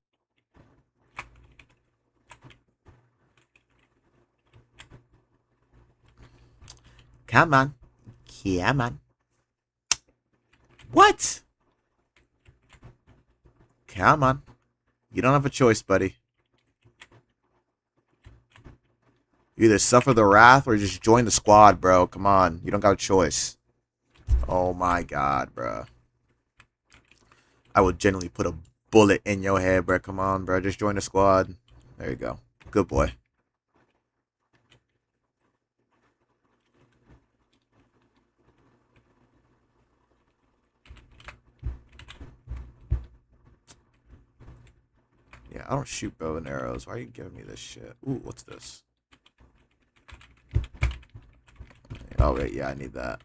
Come on. Come on. What? Come on. You don't have a choice, buddy. You either suffer the wrath or just join the squad, bro. Come on. You don't got a choice. Oh my god, bro. I would genuinely put a bullet in your head, bro. Come on, bro. Just join the squad. There you go. Good boy. Yeah, I don't shoot bow and arrows. Why are you giving me this shit? Ooh, what's this? Oh, wait. Yeah, I need that.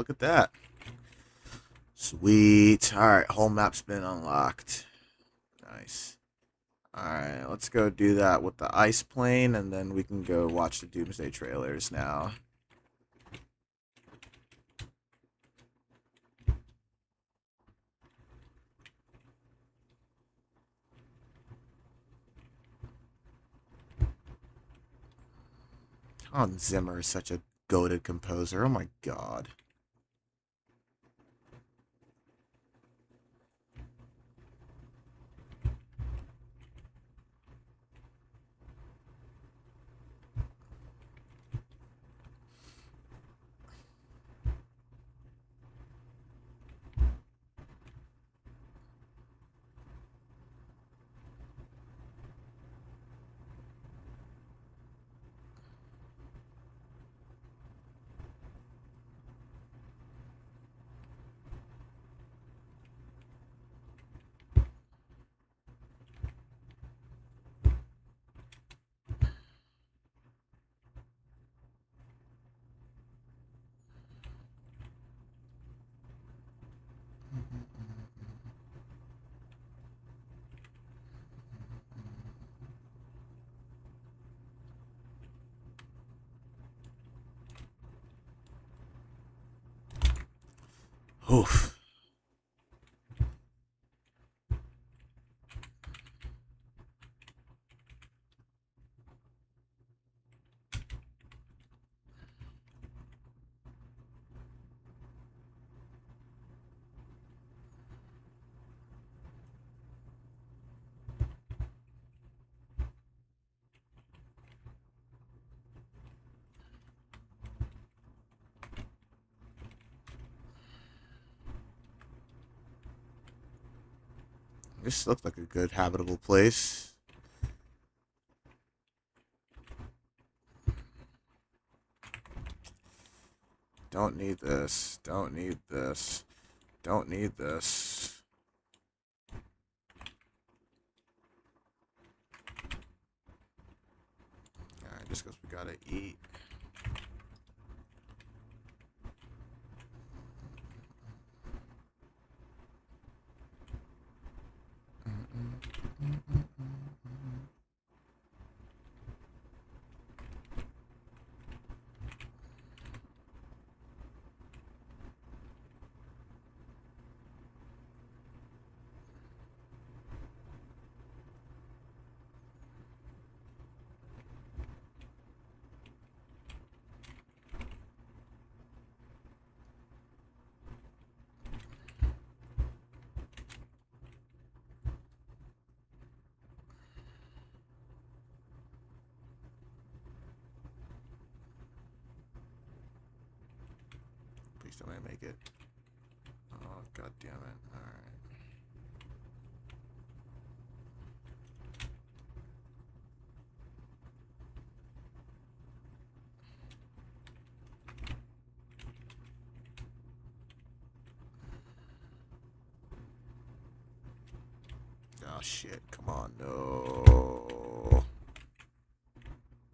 look at that. Sweet. Alright, whole map's been unlocked. Nice. Alright, let's go do that with the ice plane, and then we can go watch the Doomsday trailers now. Hans Zimmer is such a goated composer. Oh my god. Oof. This looks like a good habitable place. Don't need this. Don't need this. Don't need this. Alright, just because we gotta eat. Please don't let me make it. Oh, god damn it. Alright. Oh shit, come on, no.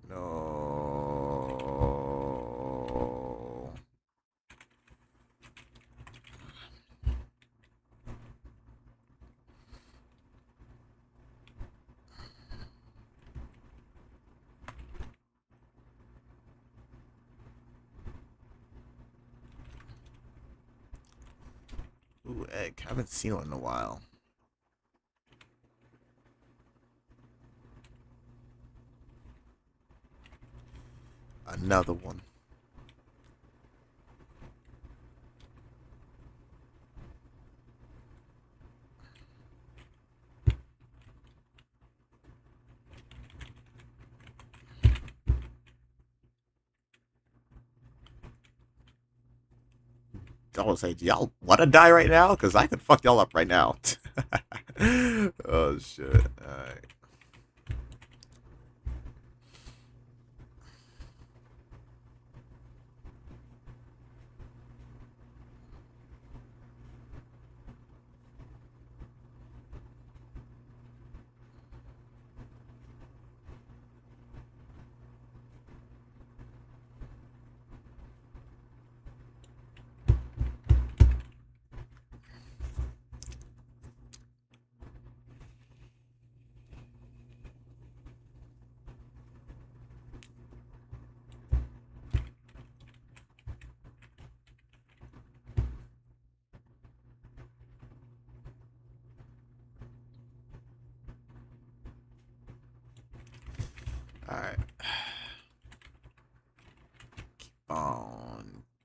No. Ooh, egg. Haven't seen one in a while. Another one. I was say, do y'all want to die right now? Because I could fuck y'all up right now. Oh, shit. Alright.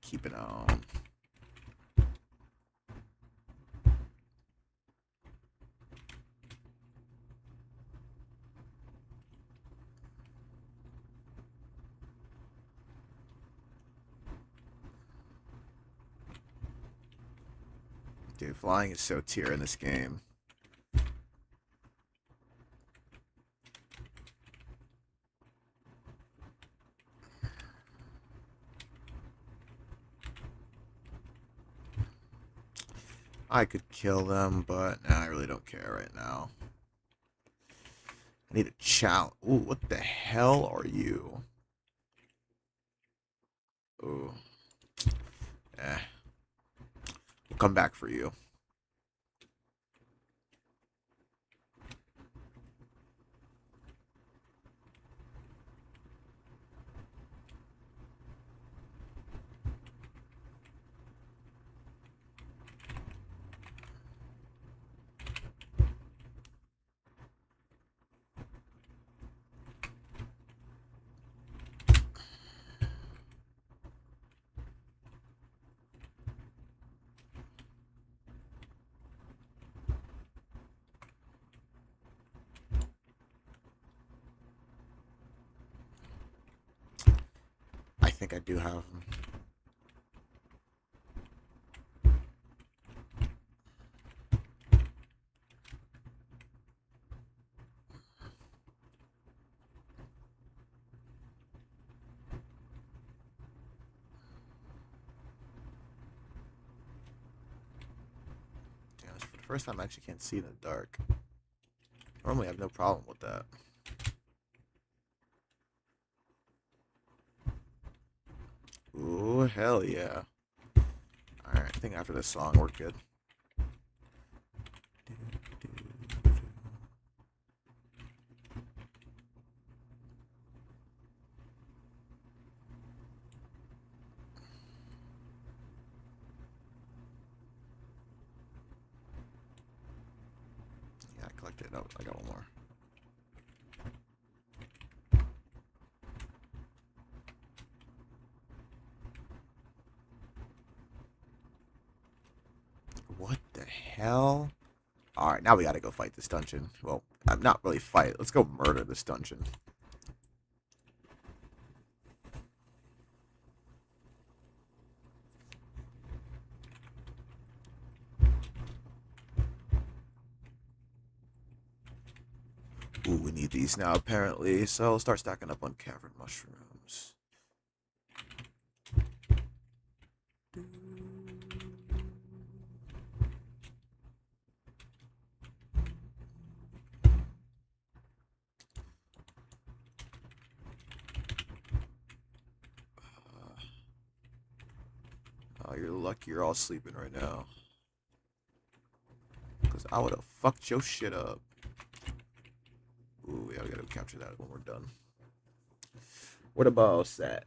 keep it on. Dude, flying is so tier in this game. I could kill them, but nah, I really don't care right now. I need a challenge. Ooh, what the hell are you? Ooh. We'll come back for you. I think I do have them. Damn, for the first time I actually can't see in the dark. Normally I have no problem with that. Ooh, hell yeah. Alright, I think after this song we're good. Yeah, I collected it. Oh, I got one more. What the hell? Alright, now we gotta go fight this dungeon. Well, I'm not really fight. Let's go murder this dungeon. Ooh, we need these now, apparently. So I'll start stacking up on cavern mushrooms. Oh, you're lucky you're all sleeping right now. Because I would have fucked your shit up. Ooh, yeah, we gotta capture that when we're done. Where the boss at?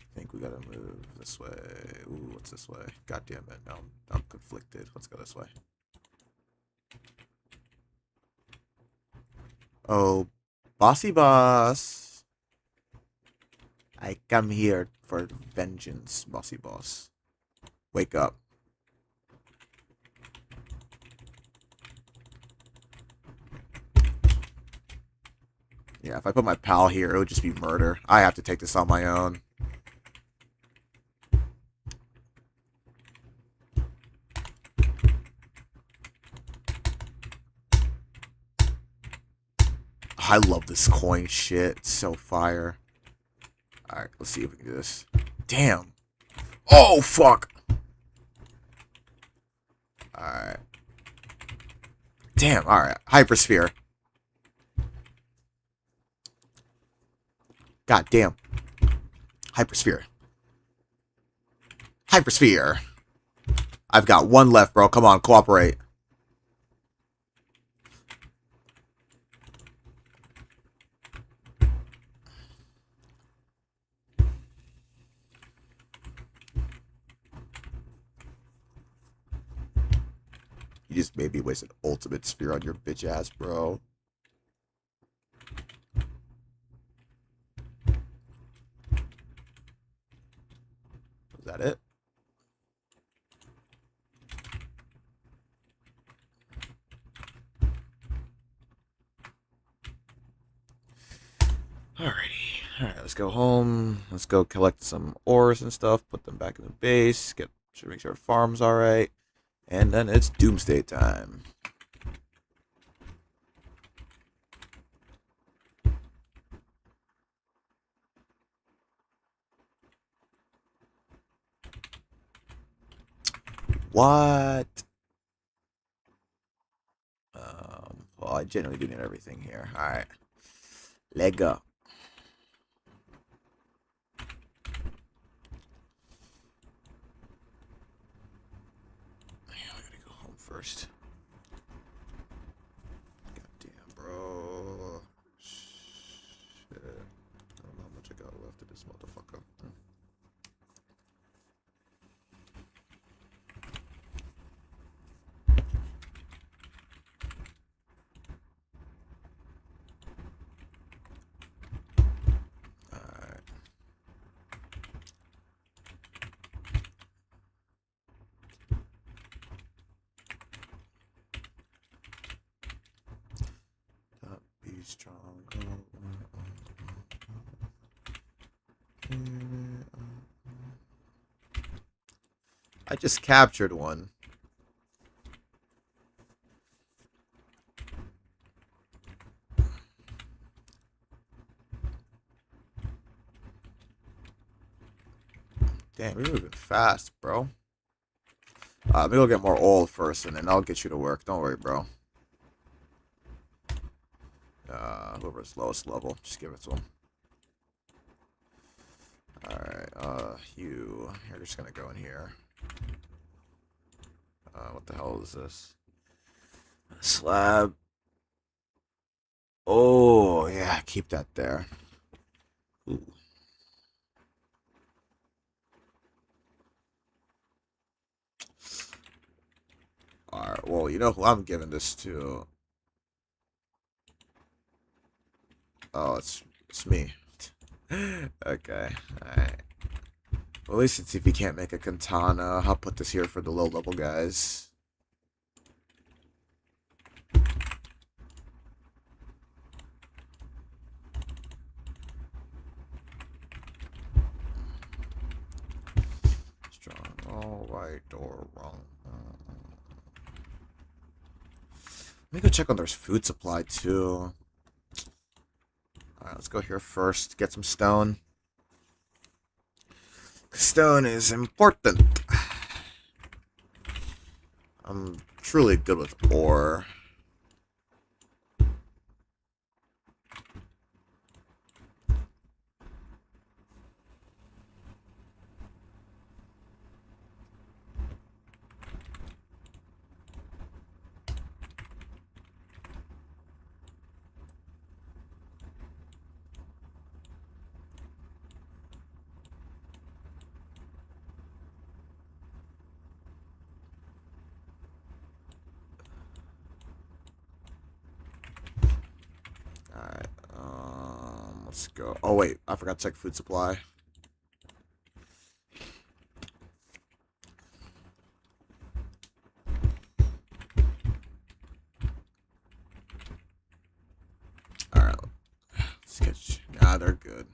I think we gotta move this way. Ooh, what's this way? God damn it. No, I'm conflicted. Let's go this way. Oh, bossy boss. I come here for vengeance, bossy boss. Wake up. Yeah, if I put my pal here, it would just be murder. I have to take this on my own. I love this coin shit. It's so fire. Alright, let's see if we can do this. Damn. Oh, fuck. Alright. Damn, alright. Hypersphere. God damn. Hypersphere. Hypersphere. I've got one left, bro. Come on, cooperate. You just made me waste an ultimate sphere on your bitch ass, bro. Is that it? Alrighty. Alright, let's go home. Let's go collect some ores and stuff. Put them back in the base. Should make sure our farm's alright. And then it's doomsday time. What? Well, I generally do need everything here. Alright. Leg up. I gotta go home first. Goddamn, bro. Shit. I don't know how much I got left of this motherfucker. Be strong. I just captured one. Damn, you're moving fast, bro. Maybe I'll get more oil first, and then I'll get you to work. Don't worry, bro. Whoever's lowest level, just give it to him. Alright, you're just gonna go in here. What the hell is this? A slab. Oh, yeah, keep that there. Ooh. Alright, well, you know who I'm giving this to. Oh, it's me. Okay, alright. Well, at least let's see if he can't make a katana. I'll put this here for the low-level guys. Strong, all right or wrong. Let me go check on their food supply, too. Alright, let's go here first. Get some stone. Stone is important. I'm truly good with ore. Alright, let's go. Oh, wait, I forgot to check food supply. Alright, let's get. Nah, they're good.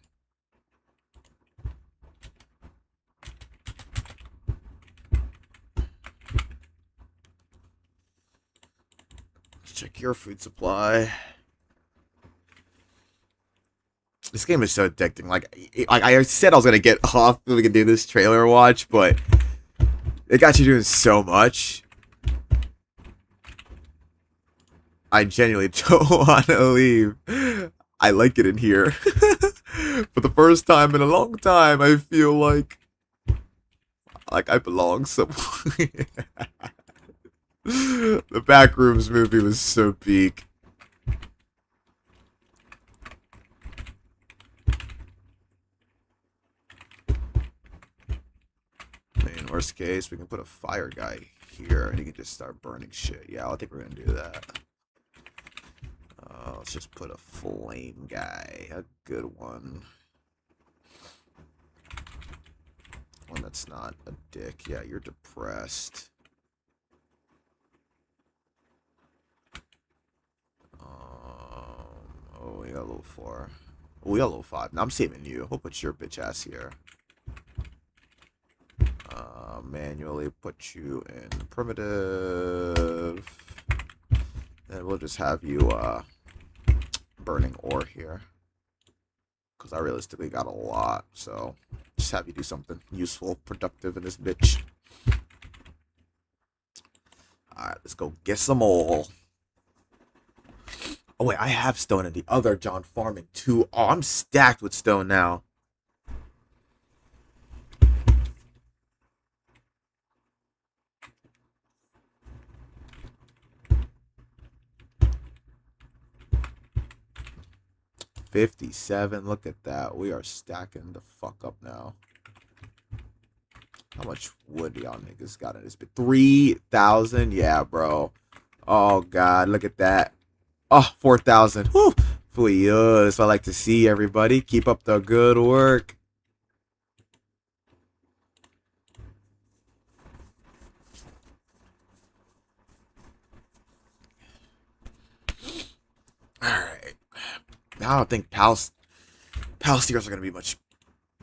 Let's check your food supply. This game is so addicting. Like I said, I was gonna get off so we could do this trailer watch, but it got you doing so much. I genuinely don't want to leave. I like it in here. For the first time in a long time, I feel like I belong somewhere. The Backrooms movie was so peak. In worst case, we can put a fire guy here, and you can just start burning shit. Yeah, I think we're gonna do that. Let's just put a flame guy, a good one. One that's not a dick. Yeah, you're depressed. Oh, we got a little 4. Oh, we got a little 5. Now I'm saving you. We'll put your bitch ass here. Manually put you in primitive. And we'll just have you burning ore here. Because I realistically got a lot. So just have you do something useful, productive in this bitch. Alright, let's go get some ore. Oh wait, I have stone in the other John farming too. Oh, I'm stacked with stone now. $57. Look at that. We are stacking the fuck up now. How much wood y'all niggas got in this bit? 3,000? Yeah, bro. Oh god, look at that. Oh, 4,000. Whew. That's what I like to see, everybody. Keep up the good work. Alright. Now I don't think pal steers are going to be much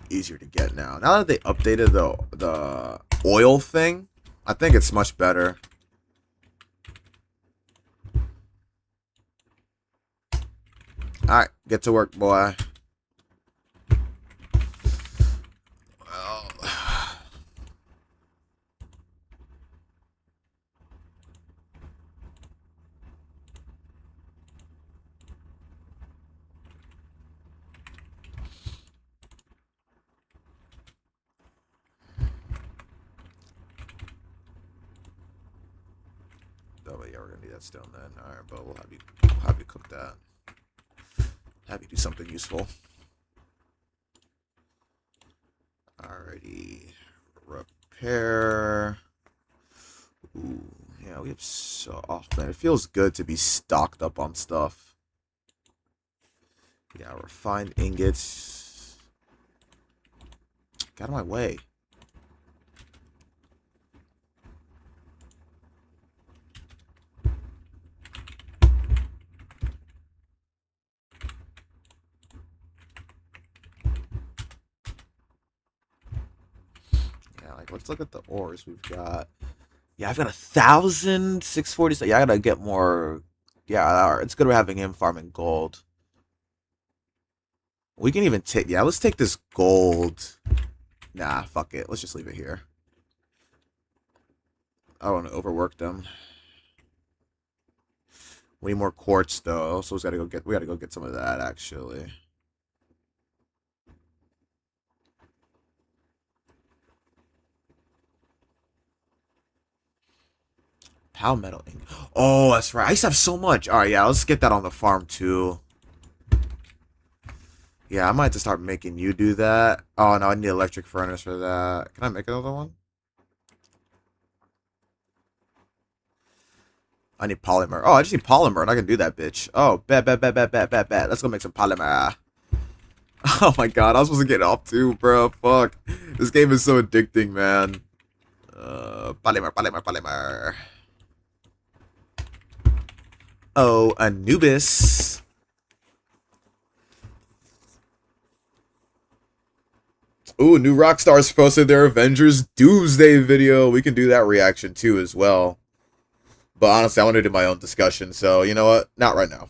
easier to get now. Now that they updated the oil thing, I think it's much better. Alright, get to work, boy. Well, oh, yeah, we're gonna need that stone then. Alright, but we'll have you cook that. Have you do something useful. Alrighty. Repair. Ooh, yeah, we have so... Oh, man, it feels good to be stocked up on stuff. Yeah, refined ingots. Get out of my way. Like, let's look at the ores we've got. Yeah, I've got 1,640. Yeah, I gotta get more. Yeah, it's good having him farming gold. We can even take. Yeah, let's take this gold. Nah, fuck it. Let's just leave it here. I don't want to overwork them. We need more quartz though, so we gotta go get some of that actually. Palmetto ink. Oh, that's right. I used to have so much. All right, yeah, let's get that on the farm too. Yeah, I might have to start making you do that. Oh no, I need electric furnace for that. Can I make another one? I need polymer. Oh, I just need polymer, and I can do that, bitch. Oh, bet. Let's go make some polymer. Oh my god, I was supposed to get off too, bro. Fuck. This game is so addicting, man. Polymer. Oh, Anubis. Ooh, new Rockstars posted their Avengers Doomsday video. We can do that reaction too as well. But honestly, I want to do my own discussion, so you know what? Not right now.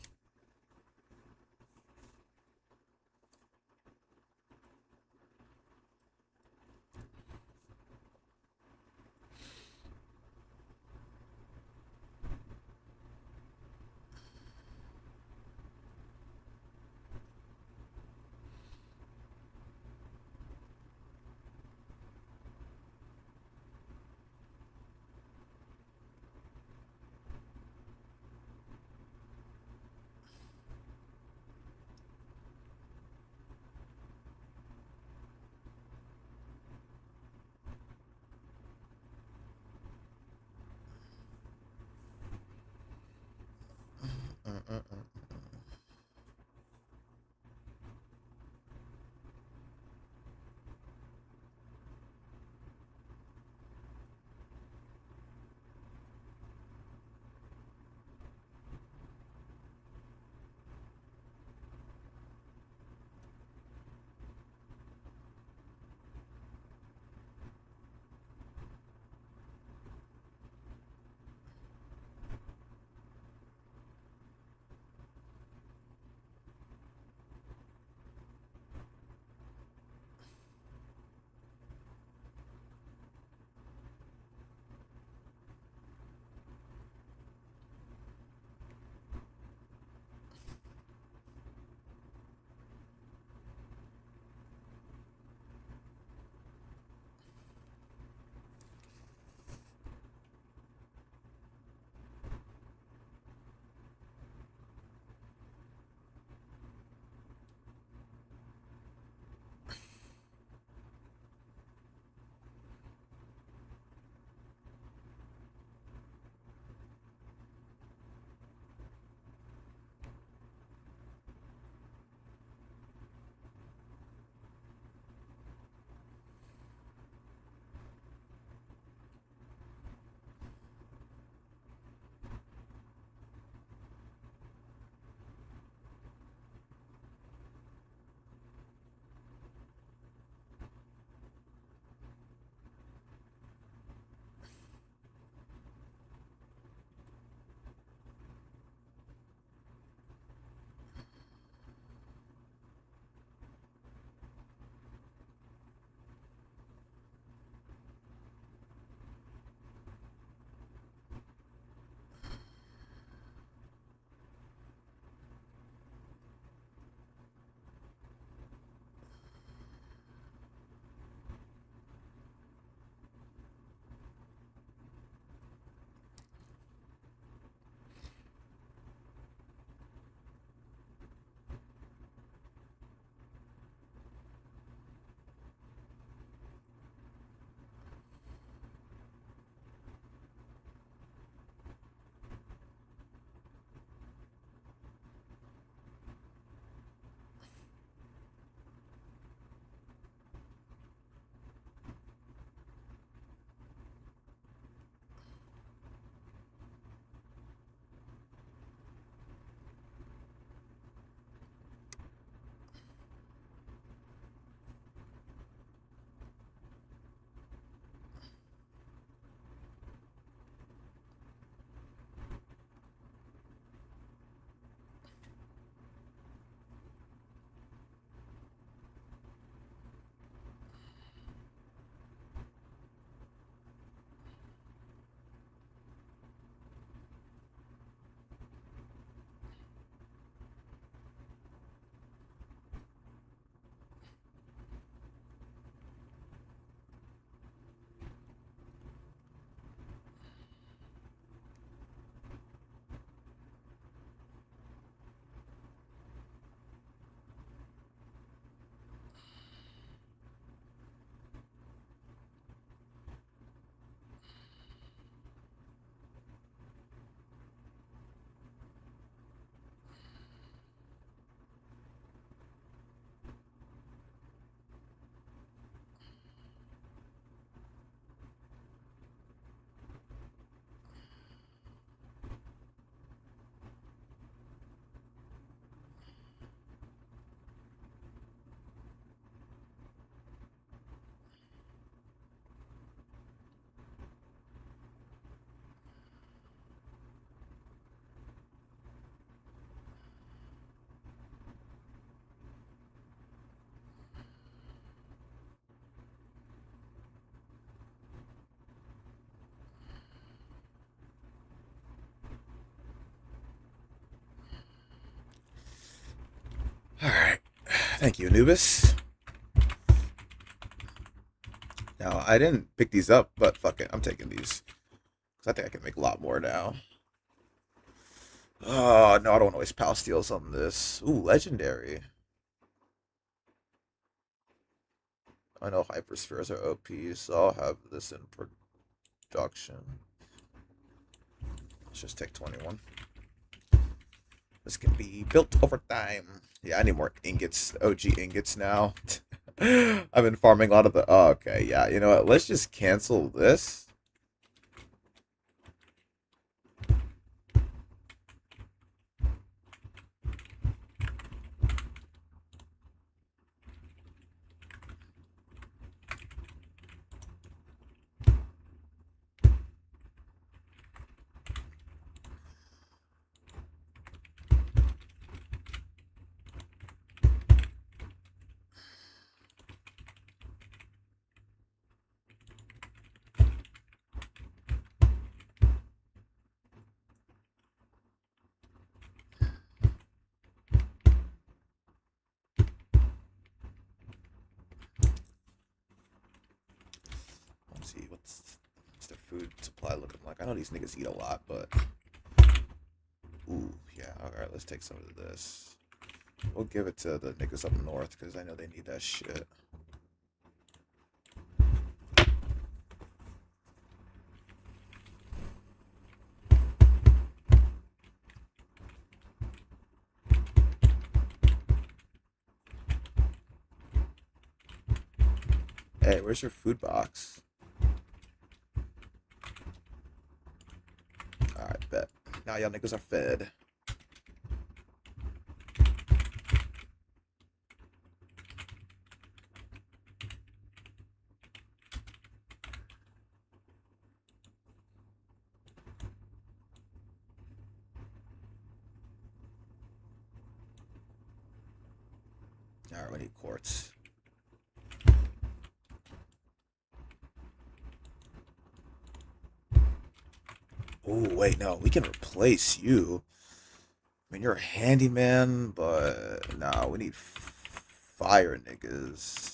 Thank you, Anubis. Now, I didn't pick these up, but fuck it, I'm taking these. Because I think I can make a lot more now. Oh, no, I don't want to waste pal steals on this. Ooh, legendary. I know hyperspheres are OP, so I'll have this in production. Let's just take 21. This can be built over time. Yeah, I need more ingots, OG ingots now. I've been farming a lot of the... Oh, okay, yeah, you know what? Let's just cancel this. Let's see, what's their food supply looking like? I know these niggas eat a lot, but... Ooh, yeah, alright, let's take some of this. We'll give it to the niggas up north, because I know they need that shit. Hey, where's your food box? Alright, bet. Now y'all niggas are fed. Alright, we need quartz. Oh, wait, no, we can replace you. I mean, you're a handyman, but nah, we need fire niggas.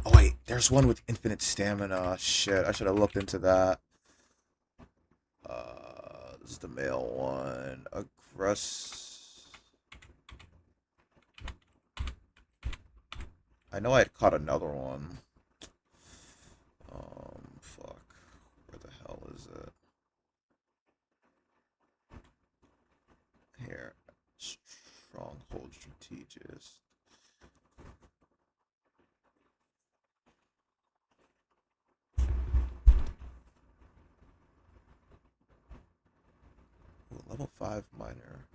Oh wait, there's one with infinite stamina. Shit, I should have looked into that. This is the male one. Aggress. I know I had caught another one. Fuck. Where the hell is it? Here. Stronghold strategist. Ooh, level 5 miner.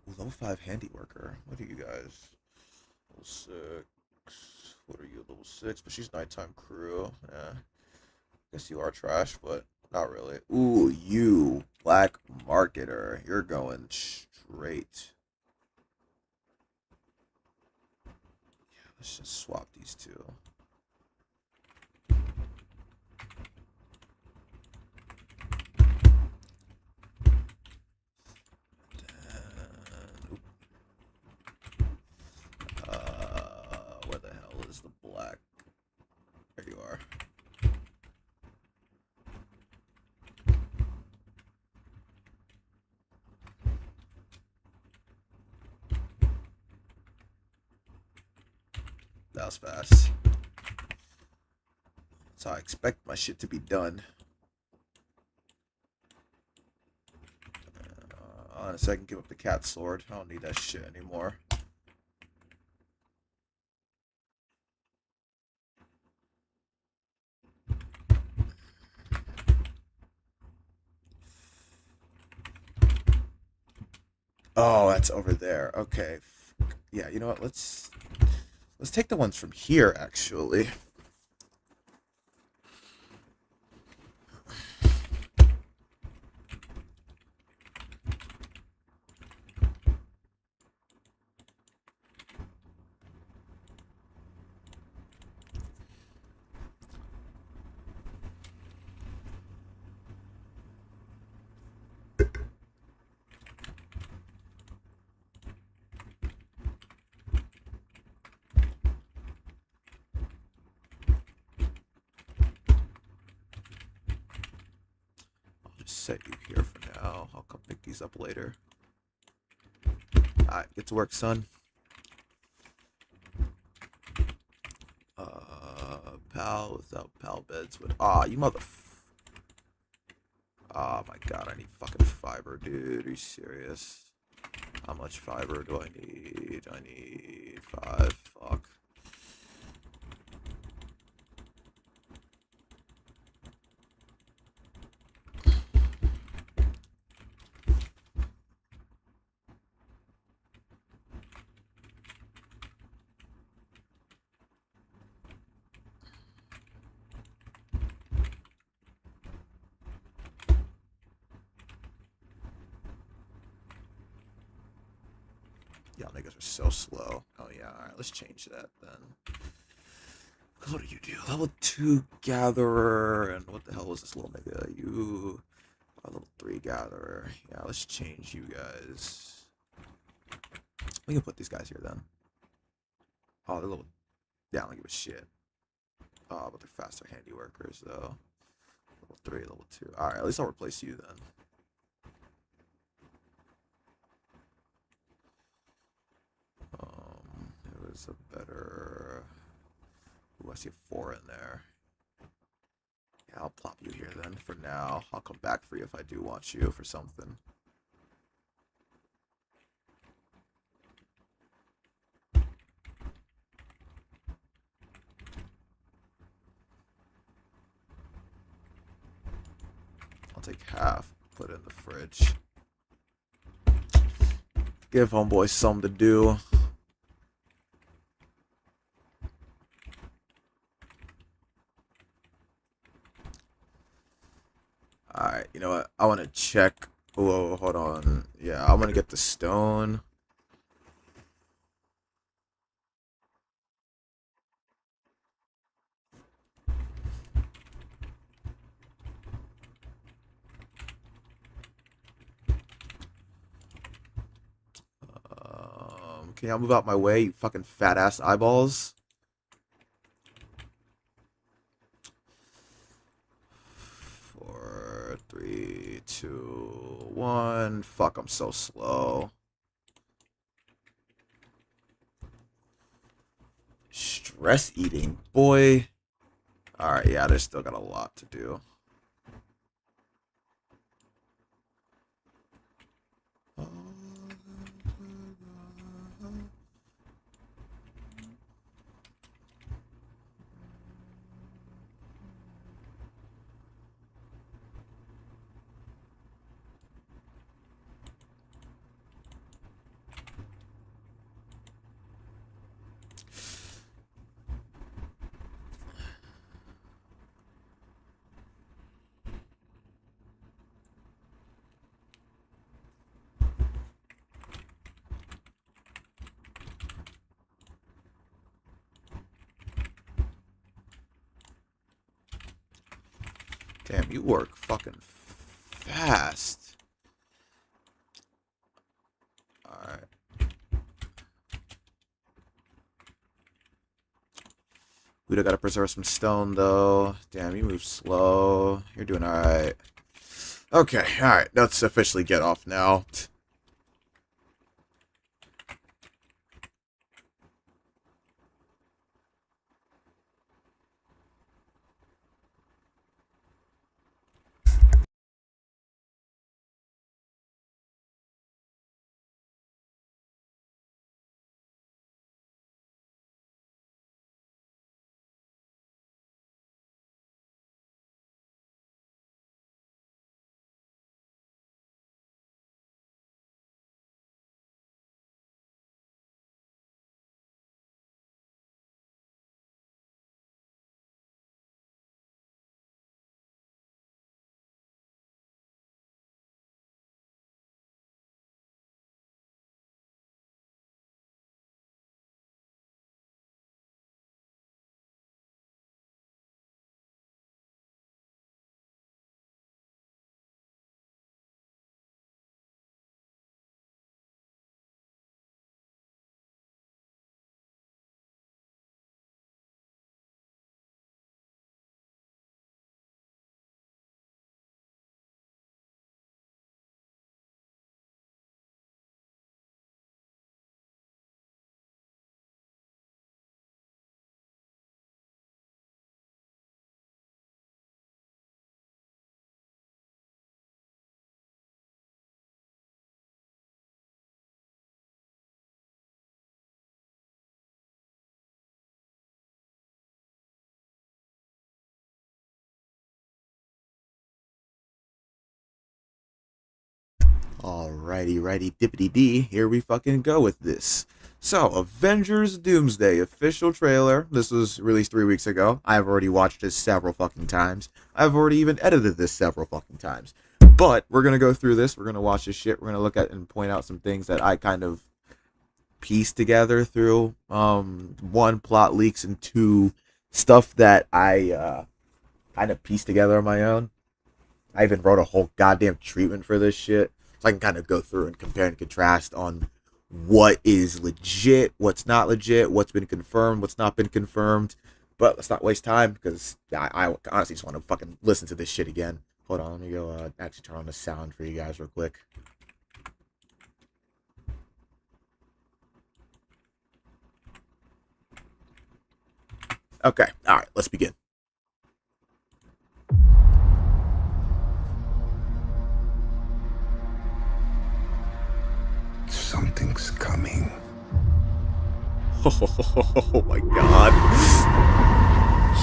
Ooh, level 5 handy worker. What are you guys? Level 6. What are you? Level 6, but she's nighttime crew. Yeah. Guess you are trash, but not really. Ooh, you black marketer. You're going straight. Yeah, let's just swap these two. Where the hell is the black? There you are. That was fast. That's how I expect my shit to be done. Honestly, I can give up the cat sword. I don't need that shit anymore. Oh, that's over there. Okay. Yeah, you know what? Let's take the ones from here actually. I'll just set you here for now. I'll come pick these up later. Alright, get to work, son. Pal without pal beds would. Ah, you mother. Oh my god, I need fucking fiber, dude. Are you serious? How much fiber do I need? I need 5. Fuck. Y'all niggas are so slow. Oh yeah, alright, let's change that then. What do you do? Level 2 gatherer, and what the hell was this little nigga? You are level 3 gatherer. Yeah, let's change you guys. We can put these guys here then. Oh, they're level. Yeah, I don't give a shit. Oh, but they're faster handy workers though. Level 3, level 2. Alright, at least I'll replace you then. There was a better. Ooh, I see a 4 in there. Yeah, I'll plop you here then for now. I'll come back for you if I do want you for something. I'll take half, put it in the fridge. Give homeboy something to do. Alright, you know what? I want to check. Whoa, hold on. Yeah, I'm going to get the stone. Can y'all move out my way, you fucking fat ass eyeballs? 4, 3, 2, 1. Fuck, I'm so slow. Stress eating, boy. Alright, yeah, there's still got a lot to do. Damn, you work fucking fast. Alright. We gotta preserve some stone, though. Damn, you move slow. You're doing alright. Okay, alright. Let's officially get off now. Alrighty, righty, dippity dee. Here we fucking go with this. So, Avengers Doomsday official trailer. This was released 3 weeks ago. I've already watched this several fucking times. I've already even edited this several fucking times. But we're gonna go through this. We're gonna watch this shit. We're gonna look at and point out some things that I kind of pieced together through one, plot leaks, and two, stuff that I kind of pieced together on my own. I even wrote a whole goddamn treatment for this shit. So I can kind of go through and compare and contrast on what is legit, what's not legit, what's been confirmed, what's not been confirmed. But let's not waste time because I honestly just want to fucking listen to this shit again. Hold on, let me go actually turn on the sound for you guys real quick. Okay, alright, let's begin. Something's coming. Oh my god.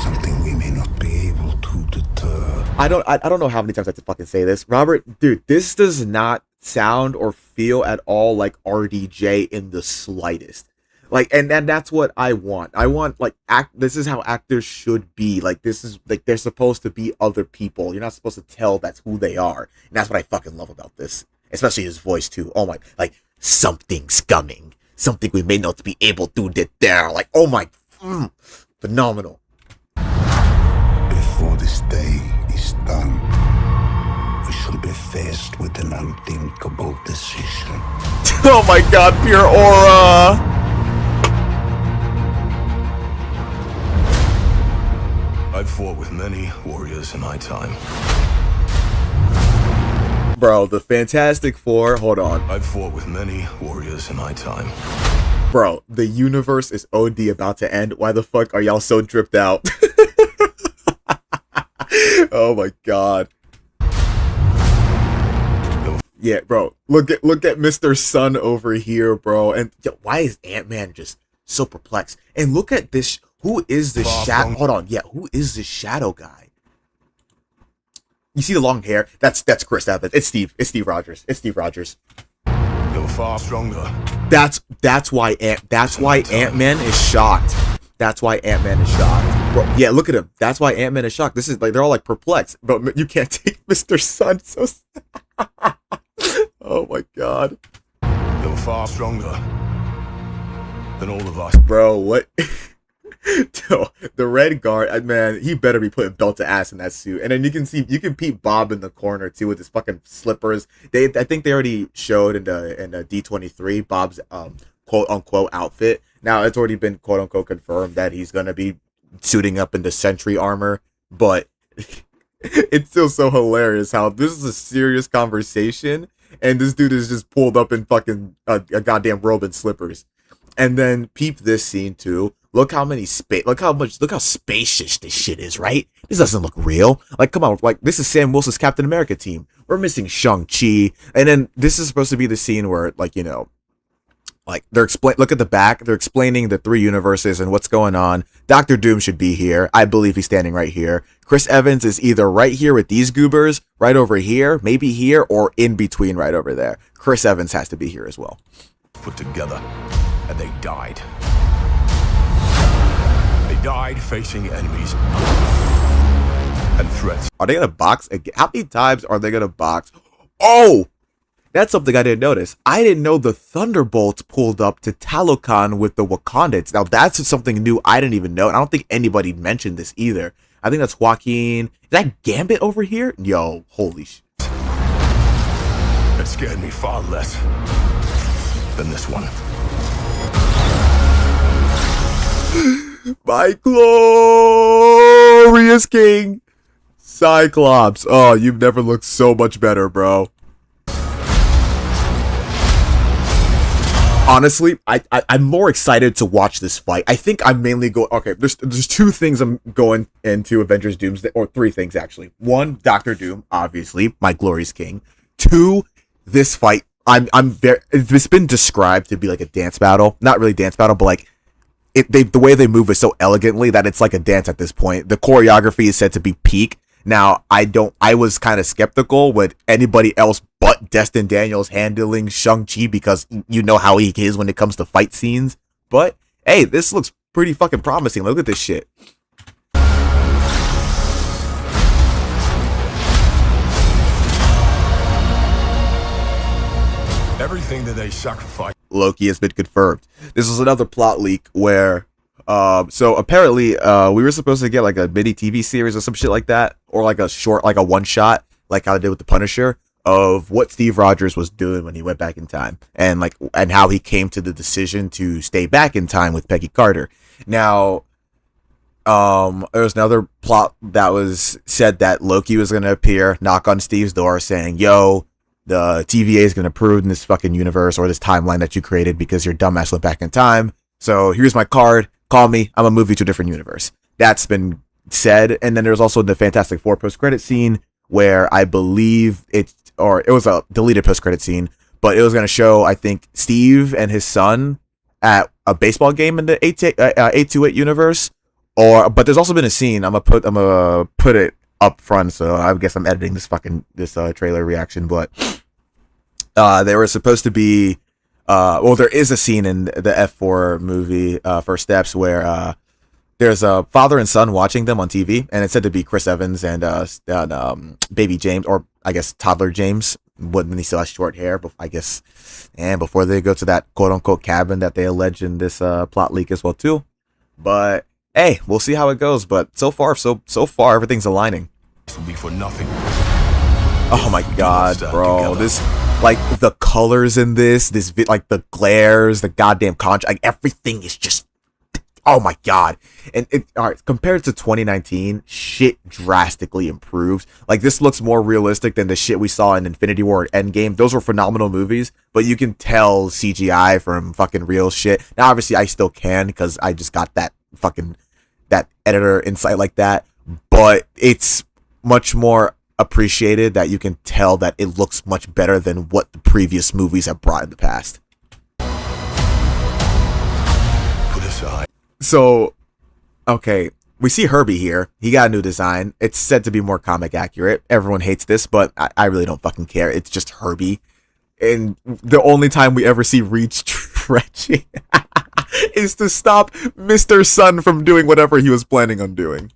Something we may not be able to deter. I don't know how many times I have to fucking say this. Robert, dude, this does not sound or feel at all like RDJ in the slightest. Like, and that's what I want. I want, like, this is how actors should be. Like, this is, like, they're supposed to be other people. You're not supposed to tell that's who they are. And that's what I fucking love about this. Especially his voice, too. Oh my, like, something's coming. Something we may not be able to deter. Like, oh my, phenomenal. Before this day is done, we shall be faced with an unthinkable decision. Oh my god, pure aura! I've fought with many warriors in my time. Bro, the Fantastic Four, hold on. I've fought with many warriors in my time. Bro, the universe is OD about to end. Why the fuck are y'all so dripped out? Oh my god. Yeah, bro. Look at Mr. Sun over here, bro. And yo, why is Ant-Man just so perplexed? And look at this. Who is this shadow? Hold on. Yeah, who is this shadow guy? You see the long hair? That's Chris Evans. It's Steve Rogers. It's Steve Rogers. You're far stronger. That's why Ant-Man is shocked. That's why Ant-Man is shocked. Bro, yeah, look at him. That's why Ant-Man is shocked. This is like they're all like perplexed. But you can't take Mr. Sun. So oh my god. You're far stronger than all of us. Bro, what? The red guard, man, he better be putting belt to ass in that suit. And then you can peep Bob in the corner too with his fucking slippers. I think they already showed in the D23 Bob's quote unquote outfit. Now it's already been quote unquote confirmed that he's gonna be suiting up in the Sentry armor, but it's still so hilarious how this is a serious conversation and this dude is just pulled up in fucking a goddamn robe and slippers. And then peep this scene too. Look how spacious this shit is, right? This doesn't look real. Like, come on, like this is Sam Wilson's Captain America team. We're missing Shang-Chi. And then this is supposed to be the scene where, like, you know, like look at the back, they're explaining the 3 universes and what's going on. Dr. Doom should be here. I believe he's standing right here. Chris Evans is either right here with these goobers, right over here, maybe here, or in between right over there. Chris Evans has to be here as well. Put together, and they died. They died facing enemies and threats. Are they gonna box again? How many times are they gonna box? Oh! That's something I didn't notice. I didn't know the Thunderbolts pulled up to Talokan with the Wakandans. Now that's something new I didn't even know, and I don't think anybody mentioned this either. I think that's Joaquin. Is that Gambit over here? Yo, holy shit. It scared me far less than this one. My glorious king, Cyclops. Oh, you've never looked so much better, bro. Honestly, I'm more excited to watch this fight. I think I'm mainly going. Okay, there's 2 things I'm going into Avengers Doomsday, or 3 things actually. 1, Doctor Doom, obviously, my glorious king. 2, this fight. I'm very. It's been described to be like a dance battle, not really dance battle, but like the way they move is so elegantly that it's like a dance at this point. The choreography is said to be peak. Now, I was kind of skeptical with anybody else but Destin Daniels handling Shang-Chi because you know how he is when it comes to fight scenes. But, hey, this looks pretty fucking promising. Look at this shit. Everything that they sacrificed. Loki has been confirmed. This was another plot leak where, so apparently, we were supposed to get like a mini TV series or some shit like that, or like a short, like a one shot, like how they did with the Punisher, of what Steve Rogers was doing when he went back in time, and how he came to the decision to stay back in time with Peggy Carter. Now, there was another plot that was said that Loki was going to appear, knock on Steve's door, saying, "Yo, the TVA is going to prove in this fucking universe or this timeline that you created because your dumbass went back in time. So here's my card. Call me. I'm going to move you to a different universe." That's been said. And then there's also the Fantastic Four post-credit scene where I believe it was a deleted post-credit scene, but it was going to show, I think, Steve and his son at a baseball game in the 828 universe. But there's also been a scene. I'm gonna put it up front, so I guess I'm editing this trailer reaction, but they were supposed to be there is a scene in the F4 movie, First Steps, where there's a father and son watching them on TV, and it's said to be Chris Evans and baby James, or I guess toddler James, when he still has short hair, but I guess, and before they go to that quote unquote cabin that they allege in this plot leak as well too. But hey, we'll see how it goes. But so far everything's aligning. This will be for nothing. Oh my god, bro! This, like, the colors in this, like the glares, the goddamn contrast, like everything is just, oh my god! And all right, compared to 2019, shit drastically improved. Like, this looks more realistic than the shit we saw in Infinity War and Endgame. Those were phenomenal movies, but you can tell CGI from fucking real shit. Now, obviously, I still can because I just got that editor insight like that, but it's much more appreciated that you can tell that it looks much better than what the previous movies have brought in the past. Put aside. So, okay, we see Herbie here. He got a new design. It's said to be more comic accurate. Everyone hates this, but I really don't fucking care. It's just Herbie. And the only time we ever see Reed stretching is to stop Mr. Sun from doing whatever he was planning on doing.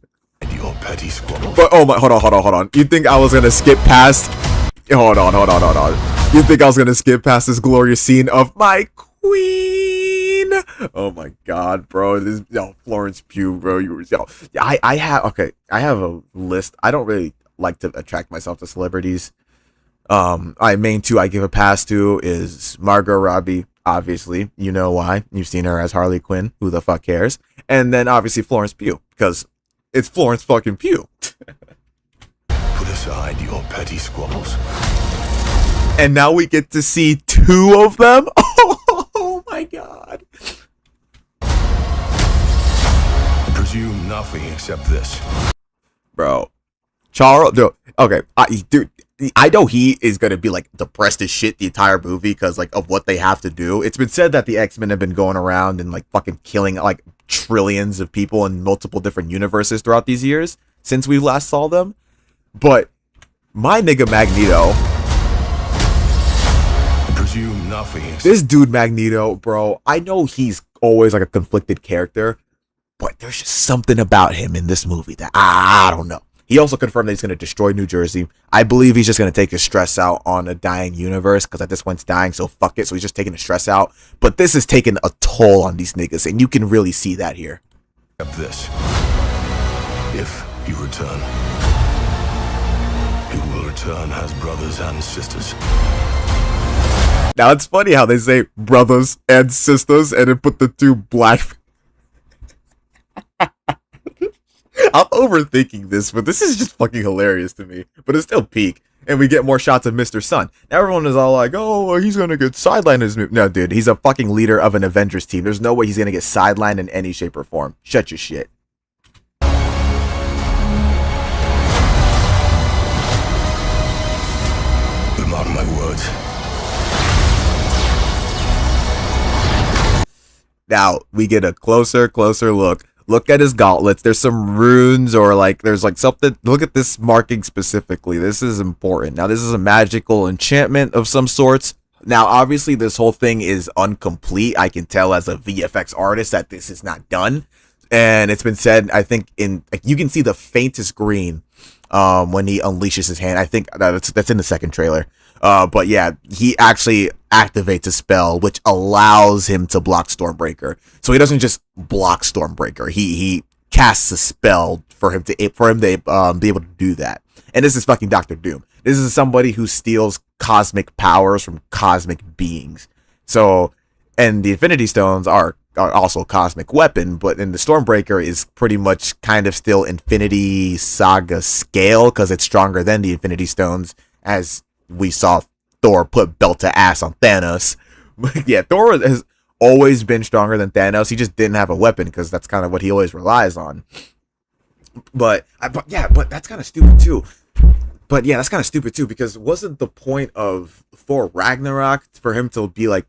Your petty squabbles. But oh my, hold on. You think I was gonna skip past? Hold on. You think I was gonna skip past this glorious scene of my queen? Oh my god, bro! This Florence Pugh, bro. I have a list. I don't really like to attract myself to celebrities. Main two I give a pass to is Margot Robbie. Obviously, you know why. You've seen her as Harley Quinn. Who the fuck cares? And then obviously Florence Pugh, because it's Florence fucking Pugh. Put aside your petty squabbles. And now we get to see two of them? Oh my god. Presume nothing except this. Bro. Charles, no, okay, dude, I know he is going to be like depressed as shit the entire movie because like of what they have to do. It's been said that the X-Men have been going around and like fucking killing like trillions of people in multiple different universes throughout these years since we last saw them. But my nigga Magneto, presume nothing. This dude Magneto, bro, I know he's always like a conflicted character, but there's just something about him in this movie that I don't know. He also confirmed that he's going to destroy New Jersey. I believe he's just going to take his stress out on a dying universe because at this point it's dying, so fuck it. So he's just taking the stress out. But this is taking a toll on these niggas, and you can really see that here. This. If you return, you will return as brothers and sisters. Now it's funny how they say brothers and sisters and then put the two black... I'm overthinking this, but this is just fucking hilarious to me. But it's still peak. And we get more shots of Mr. Sun. Now everyone is all like, oh, he's going to get sidelined in this movie. No, dude, he's a fucking leader of an Avengers team. There's no way he's going to get sidelined in any shape or form. Shut your shit. Mark my words. Now, we get a closer look. Look at his gauntlets. There's some runes or like there's like something. Look at this marking specifically. This is important. Now this is a magical enchantment of some sorts. Now obviously this whole thing is incomplete. I can tell as a VFX artist that this is not done. And it's been said, I think in like you can see the faintest green when he unleashes his hand. I think that's in the second trailer. But yeah, he actually activates a spell which allows him to block Stormbreaker. So he doesn't just block Stormbreaker. He casts a spell for him to be able to do that. And this is fucking Doctor Doom. This is somebody who steals cosmic powers from cosmic beings. So, and the Infinity Stones are also a cosmic weapon, but then the Stormbreaker is pretty much kind of still Infinity Saga scale because it's stronger than the Infinity Stones, as we saw Thor put belt to ass on Thanos. Yeah, Thor has always been stronger than Thanos. He just didn't have a weapon because that's kind of what he always relies on. But that's kind of stupid too. Because wasn't the point of Thor Ragnarok for him to be like,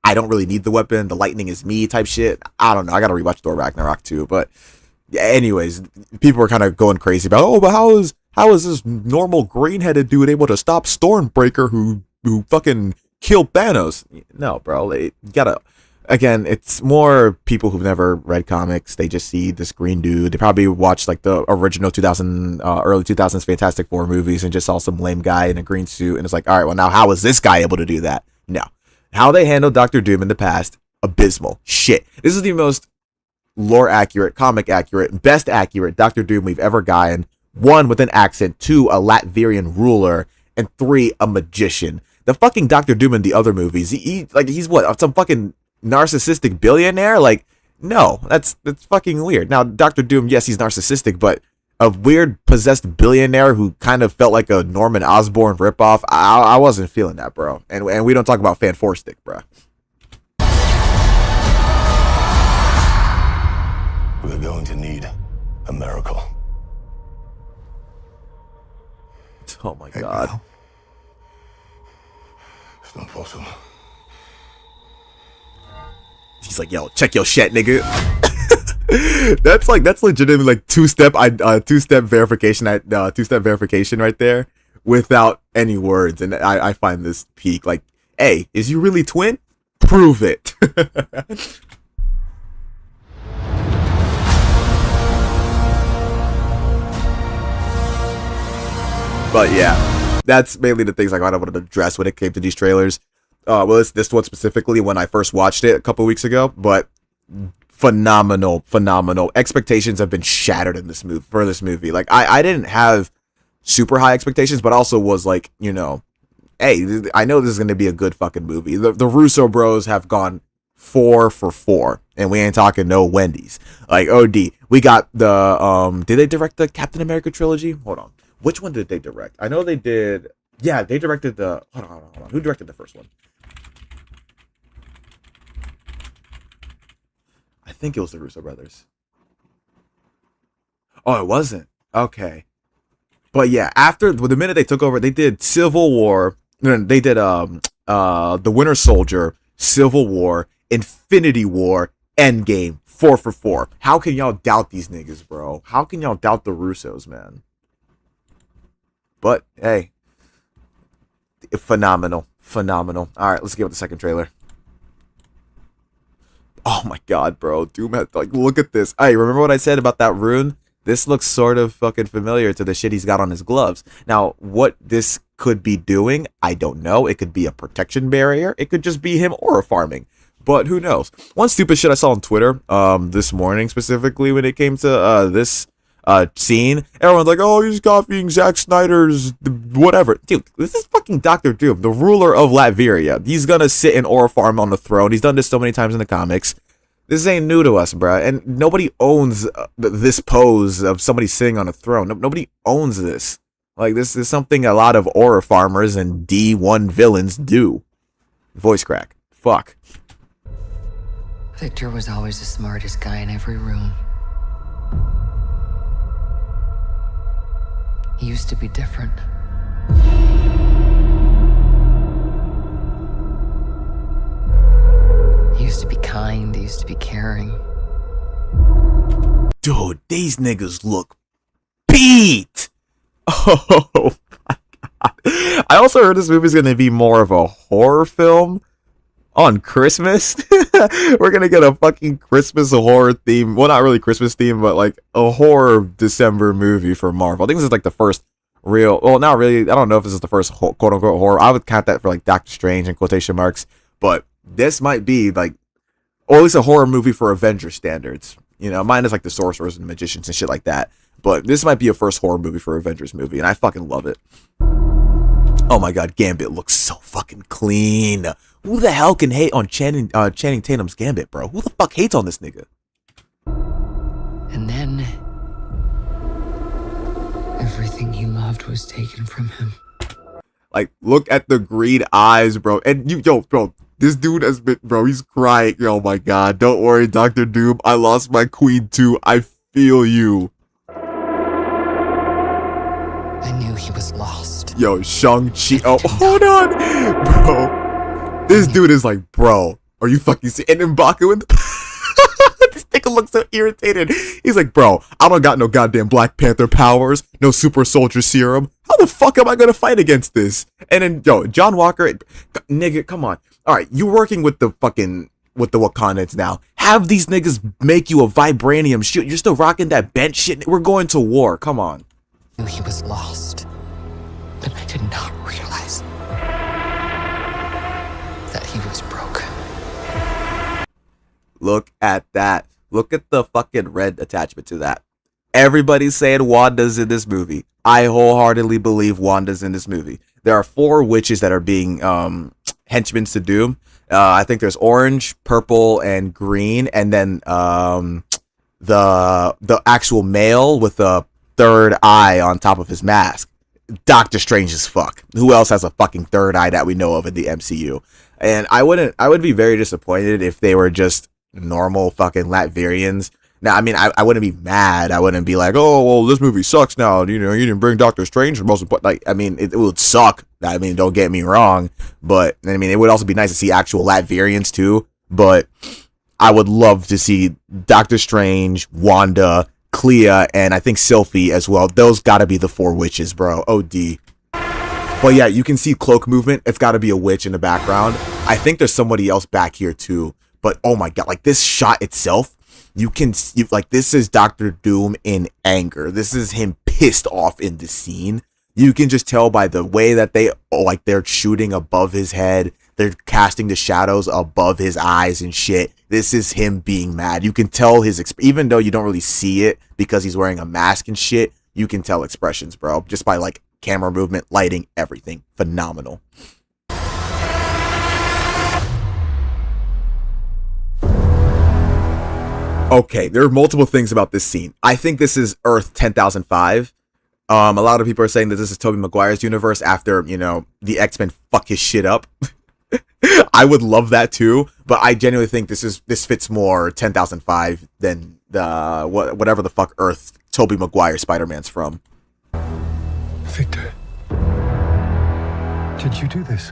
I don't really need the weapon, the lightning is me type shit? I don't know. I gotta rewatch Thor Ragnarok too. But yeah, anyways, people were kind of going crazy about, but how is this normal green-headed dude able to stop Stormbreaker who fucking killed Thanos? No, bro. You gotta. Again, it's more people who've never read comics. They just see this green dude. They probably watched like the original early 2000s Fantastic Four movies and just saw some lame guy in a green suit. And it's like, all right, well, now how is this guy able to do that? No. How they handled Doctor Doom in the past, abysmal. Shit. This is the most lore accurate, comic accurate, best accurate Doctor Doom we've ever gotten. 1, with an accent. 2, a Latvian ruler. And 3, a magician. The fucking Doctor Doom in the other movies, he's what, some fucking narcissistic billionaire? Like, no, that's fucking weird. Now, Doctor Doom, yes, he's narcissistic, but a weird possessed billionaire who kind of felt like a Norman Osborn ripoff, I wasn't feeling that, bro. And we don't talk about Fan 4 Stick, bro. We're going to need a miracle. Oh my god. No. It's not possible. He's like, yo, check your shit, nigga. that's legitimately like two-step verification right there without any words. And I find this peak like, hey, is you really twin? Prove it. But yeah, that's mainly the things I wanted to address when it came to these trailers. Well, it's this one specifically when I first watched it a couple weeks ago, but phenomenal. Expectations have been shattered in this movie. Like I didn't have super high expectations, but also was like, you know, hey, I know this is going to be a good fucking movie. The Russo bros have gone 4 for 4, and we ain't talking no Wendy's. Like, OD. We got the, did they direct the Captain America trilogy? Hold on. Which one did they direct? I know they did. Yeah, they directed the, hold on. Who directed the first one? I think it was the Russo brothers. Oh, it wasn't. Okay. But yeah, after the minute they took over, they did Civil War. They did the Winter Soldier, Civil War, Infinity War, Endgame, 4 for 4. How can y'all doubt these niggas, bro? How can y'all doubt the Russos, man? But hey, phenomenal. All right, let's get with the second trailer. Oh my god, bro. Doom had, like, look at this. Hey, remember what I said about that rune? This looks sort of fucking familiar to the shit he's got on his gloves. Now, what this could be doing, I don't know. It could be a protection barrier. It could just be him aura farming. But who knows? One stupid shit I saw on Twitter this morning, specifically when it came to this scene. Everyone's like, oh, he's copying Zack Snyder's whatever. Dude, this is fucking Doctor Doom, the ruler of Latveria. He's gonna sit in aura farm on the throne. He's done this so many times in the comics. This ain't new to us, bruh. And nobody owns this pose of somebody sitting on a throne. Nobody owns this. Like, this is something a lot of aura farmers and D1 villains do. Voice crack. Fuck. Victor was always the smartest guy in every room. He used to be different. He used to be kind, he used to be caring. dude, these niggas look beat. Oh my god. I also heard this movie's going to be more of a horror film on Christmas. We're going to get a fucking Christmas horror theme. Well, not really Christmas theme, but like a horror December movie for Marvel. I think this is like the first real, well, not really. I don't know if this is the first quote unquote horror. I would count that for like Doctor Strange in quotation marks, but this might be like, or at least a horror movie for Avengers standards. You know, mine is like the sorcerers and magicians and shit like that. But this might be a first horror movie for Avengers movie, and I fucking love it. Oh my god, Gambit looks so fucking clean. Who the hell can hate on Channing Tatum's Gambit, bro? Who the fuck hates on this nigga? And then everything he loved was taken from him. Like, look at the green eyes, bro. And bro, this dude has been, bro, he's crying. Oh my god, don't worry, Dr. Doom. I lost my queen too. I feel you. I knew he was lost. Yo, Shang-Chi. Oh, hold on. Bro, this dude is like, bro, are you fucking and M'Baku in the this nigga looks so irritated. He's like, bro, I don't got no goddamn Black Panther powers, no super soldier serum. How the fuck am I gonna fight against this? And then, yo, John Walker, nigga, come on. All right, you're working with the Wakandans now. Have these niggas make you a vibranium shield. You're still rocking that bench shit. We're going to war. Come on. I knew he was lost, but I did not realize that he was broken. Look at that. Look at the fucking red attachment to that. Everybody's saying Wanda's in this movie. I wholeheartedly believe Wanda's in this movie. There are 4 witches that are being henchmen to Doom. I think there's orange, purple, and green, and then the actual male with the 3rd eye on top of his mask. Doctor Strange as fuck. Who else has a fucking 3rd eye that we know of in the MCU? And I would be very disappointed if they were just normal fucking Latvians. Now, I mean, I wouldn't be mad. I wouldn't be like, oh, well, this movie sucks now. You know, you didn't bring Doctor Strange. Most important, like, I mean, it would suck. I mean, don't get me wrong. But, I mean, it would also be nice to see actual Latvians too. But I would love to see Doctor Strange, Wanda, Clea, and I think Sylphie as well. Those gotta be the 4 witches, bro. OD. But yeah, you can see cloak movement. It's gotta be a witch in the background. I think there's somebody else back here too. But oh my god, like this shot itself, you can see, like, this is Doctor Doom in anger. This is him pissed off in the scene. You can just tell by the way that they're shooting above his head. They're casting the shadows above his eyes and shit. This is him being mad. You can tell his even though you don't really see it because he's wearing a mask and shit, you can tell expressions, bro, just by like camera movement, lighting, everything. Phenomenal. Okay, there are multiple things about this scene. I think this is Earth 10,005. A lot of people are saying that this is Tobey Maguire's universe after, you know, the X-Men fuck his shit up. I would love that too, but I genuinely think this fits more 10,005 than the whatever the fuck Earth Tobey Maguire Spider-Man's from. Victor, did you do this?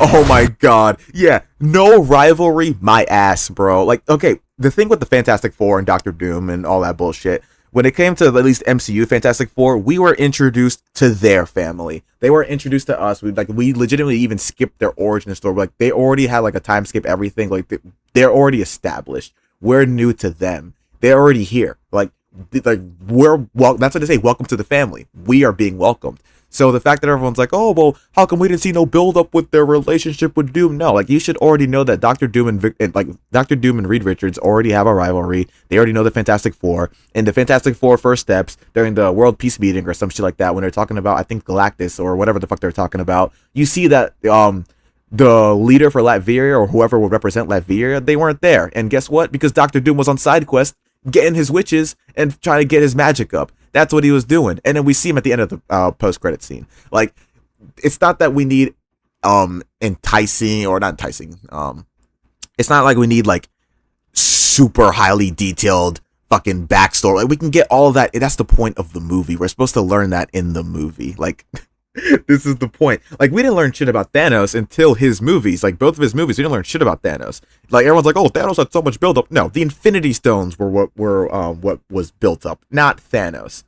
Oh my god. Yeah, no rivalry, my ass, bro. Like, okay, the thing with the Fantastic Four and Doctor Doom and all that bullshit, when it came to at least MCU Fantastic Four, we were introduced to their family. They were introduced to us. We legitimately even skipped their origin story. Like, they already had like a time skip everything. Like, they're already established. We're new to them. They're already here. Like we're that's what they say. Welcome to the family. We are being welcomed. So the fact that everyone's like, oh, well, how come we didn't see no build up with their relationship with Doom? No, like, you should already know that Doctor Doom and Doctor Doom and Reed Richards already have a rivalry. They already know the Fantastic Four. In the Fantastic Four first steps during the World Peace meeting or some shit like that, when they're talking about, I think, Galactus or whatever the fuck they're talking about, you see that the leader for Latveria or whoever would represent Latveria, they weren't there. And guess what? Because Doctor Doom was on side quest getting his witches and trying to get his magic up. That's what he was doing. And then we see him at the end of the post-credit scene. Like, it's not that we need enticing or not enticing. It's not like we need like super highly detailed fucking backstory. Like, we can get all of that. That's the point of the movie. We're supposed to learn that in the movie. Like, This is the point. Like, we didn't learn shit about Thanos until his movies. Like, both of his movies, we didn't learn shit about Thanos. Like, everyone's like, oh, Thanos had so much buildup. No, the Infinity Stones were what was built up, not Thanos.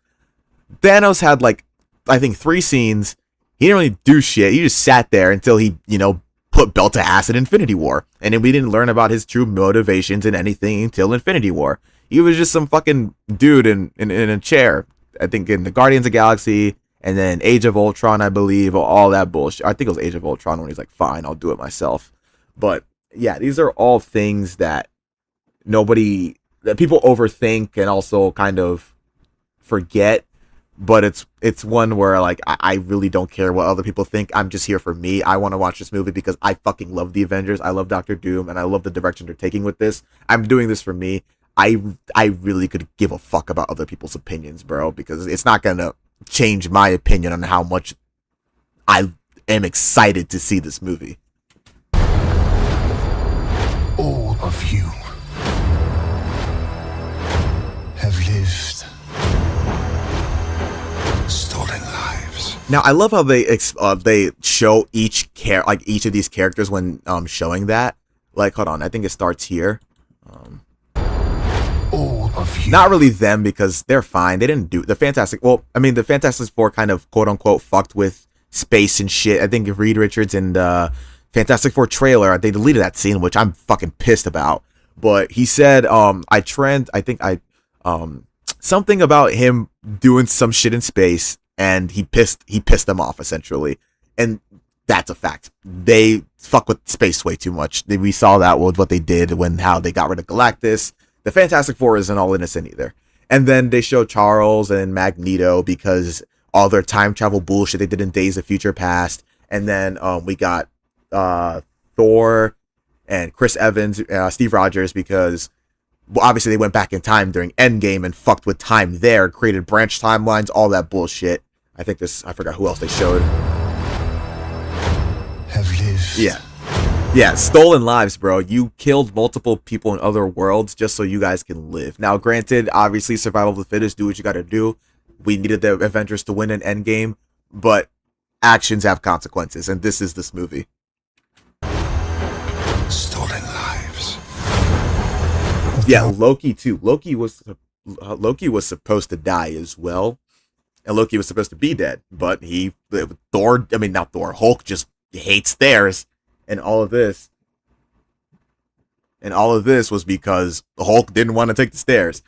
Thanos had, like, I think 3 scenes. He didn't really do shit. He just sat there until he, put Belt to acid in Infinity War. And then we didn't learn about his true motivations in anything until Infinity War. He was just some fucking dude in a chair. I think in the Guardians of the Galaxy, and then Age of Ultron, I believe, all that bullshit. I think it was Age of Ultron when he's like, fine, I'll do it myself. But yeah, these are all things that people overthink and also kind of forget. But it's one where, like, I really don't care what other people think. I'm just here for me. I want to watch this movie because I fucking love the Avengers. I love Doctor Doom, and I love the direction they're taking with this. I'm doing this for me. I really could give a fuck about other people's opinions, bro, because it's not gonna change my opinion on how much I am excited to see this movie. All of you have lived stolen lives. Now, I love how they show each of these characters when showing that. Like, hold on, I think it starts here. All of you. Not really them, because they're fine. They didn't do the Fantastic. Well, I mean, the Fantastic Four kind of quote unquote fucked with space and shit. I think Reed Richards in the Fantastic Four trailer, they deleted that scene, which I'm fucking pissed about. But he said, something about him doing some shit in space, and he pissed them off essentially, and that's a fact. They fuck with space way too much. We saw that with what they did how they got rid of Galactus. The Fantastic Four isn't all innocent either. And then they show Charles and Magneto because all their time travel bullshit they did in Days of Future Past. And then we got Thor and Chris Evans, Steve Rogers, because obviously they went back in time during Endgame and fucked with time there, created branch timelines, all that bullshit. I forgot who else they showed. Have lived. Yeah, stolen lives, bro. You killed multiple people in other worlds just so you guys can live. Now, granted, obviously, survival of the fittest, do what you gotta do. We needed the Avengers to win an Endgame, but actions have consequences, and this is this movie. Stolen lives. Yeah, Loki too. Loki was supposed to die as well, and Loki was supposed to be dead, but Hulk just hates stairs. And all of this was because the Hulk didn't want to take the stairs.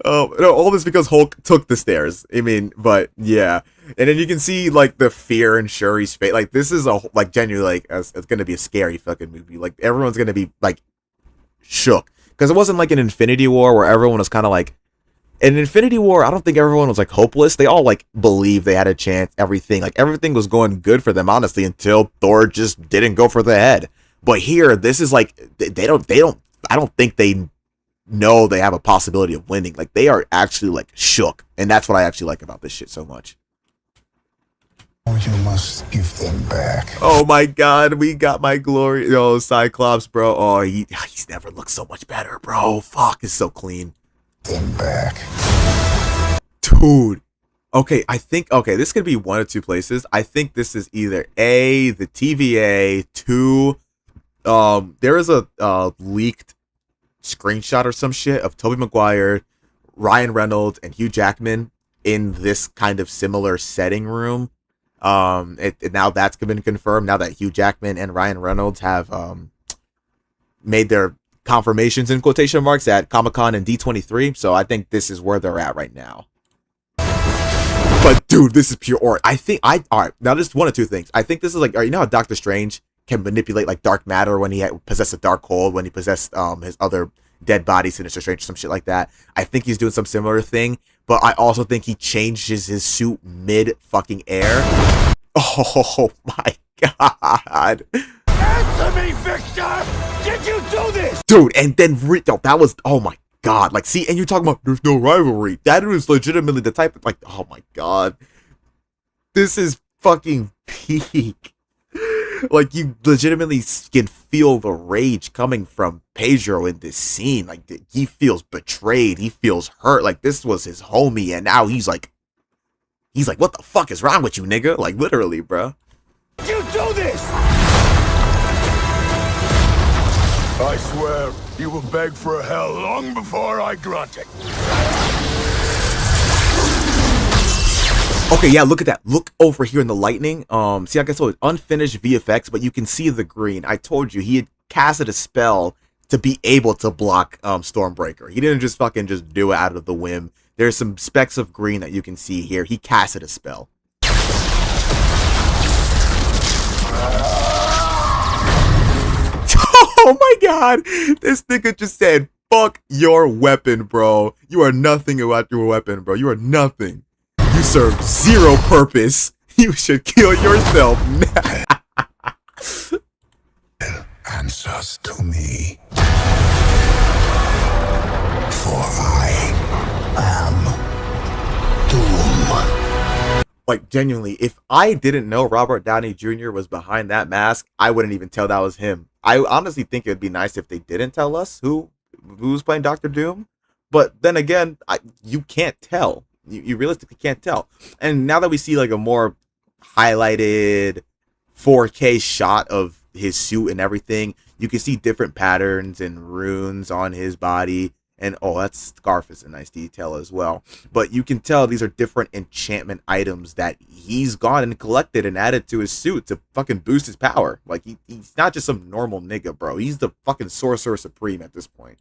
Oh no! All this because Hulk took the stairs. I mean, but yeah. And then you can see like the fear in Shuri's face. Like, this is genuinely it's gonna be a scary fucking movie. Like, everyone's gonna be like shook, because it wasn't like an Infinity War where everyone was kind of like. In Infinity War, I don't think everyone was like hopeless. They all like believed they had a chance. Everything was going good for them, honestly, until Thor just didn't go for the head. But here, this is like they don't. I don't think they know they have a possibility of winning. Like, they are actually like shook, and that's what I actually like about this shit so much. You must give them back. Oh my God, we got my glory. Cyclops, bro. Oh, he's never looked so much better, bro. Fuck, it's so clean. Them back. Dude. Okay, this could be one of two places. I think this is either A, the TVA, 2, there is a leaked screenshot or some shit of Tobey Maguire, Ryan Reynolds, and Hugh Jackman in this kind of similar setting room. Now that's been confirmed, now that Hugh Jackman and Ryan Reynolds have made their confirmations in quotation marks at Comic-Con and D23, so I think this is where they're at right now. But dude, this is pure art. Alright, now there's one of two things. I think this is like, you know how Doctor Strange can manipulate like dark matter when he possessed a dark hole, when he possessed his other dead body, Sinister Strange, some shit like that. I think he's doing some similar thing, but I also think he changes his suit mid fucking air. Oh my God. Answer me, Victor! Did you do this? Dude, and then that was, oh my God. Like, see, and you're talking about there's no rivalry. That was legitimately the type of, like, oh my God. This is fucking peak. Like, you legitimately can feel the rage coming from Pedro in this scene. Like, he feels betrayed. He feels hurt. Like, this was his homie, and now he's He's like, what the fuck is wrong with you, nigga? Like, literally, bro. You do this! I swear, you will beg for hell long before I grant it. Okay, yeah, look at that. Look over here in the lightning. See, like I said, it's unfinished VFX, but you can see the green. I told you, he had casted a spell to be able to block Stormbreaker. He didn't just fucking just do it out of the whim. There's some specks of green that you can see here. He casted a spell. Oh my god! This nigga just said, fuck your weapon, bro. You are nothing without your weapon, bro. You are nothing. You serve zero purpose. You should kill yourself now. Answers to me. For I am Doom. Like, genuinely, if I didn't know Robert Downey Jr. was behind that mask, I wouldn't even tell that was him. I honestly think it would be nice if they didn't tell us who was playing Doctor Doom. But then again, you can't tell. You realistically can't tell. And now that we see like a more highlighted 4K shot of his suit and everything, you can see different patterns and runes on his body. And oh, that scarf is a nice detail as well. But you can tell these are different enchantment items that he's gone and collected and added to his suit to fucking boost his power. Like, he's not just some normal nigga, bro. He's the fucking Sorcerer Supreme at this point.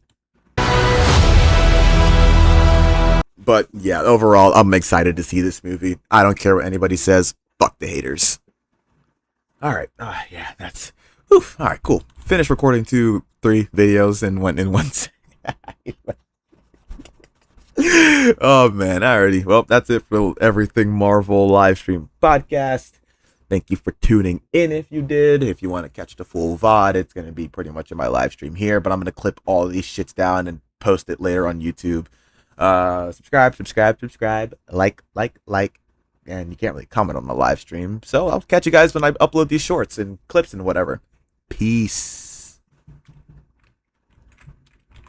But yeah, overall, I'm excited to see this movie. I don't care what anybody says. Fuck the haters. Alright. Yeah, that's... Oof. Alright, cool. Finished recording 3 videos and went in one second. Oh man, well, that's it for Everything Marvel live stream podcast. Thank you for tuning in if you did. If you want to catch the full VOD, it's going to be pretty much in my live stream here, but I'm going to clip all these shits down and post it later on YouTube. Subscribe, like, and you can't really comment on the live stream, so I'll catch you guys when I upload these shorts and clips and whatever. Peace.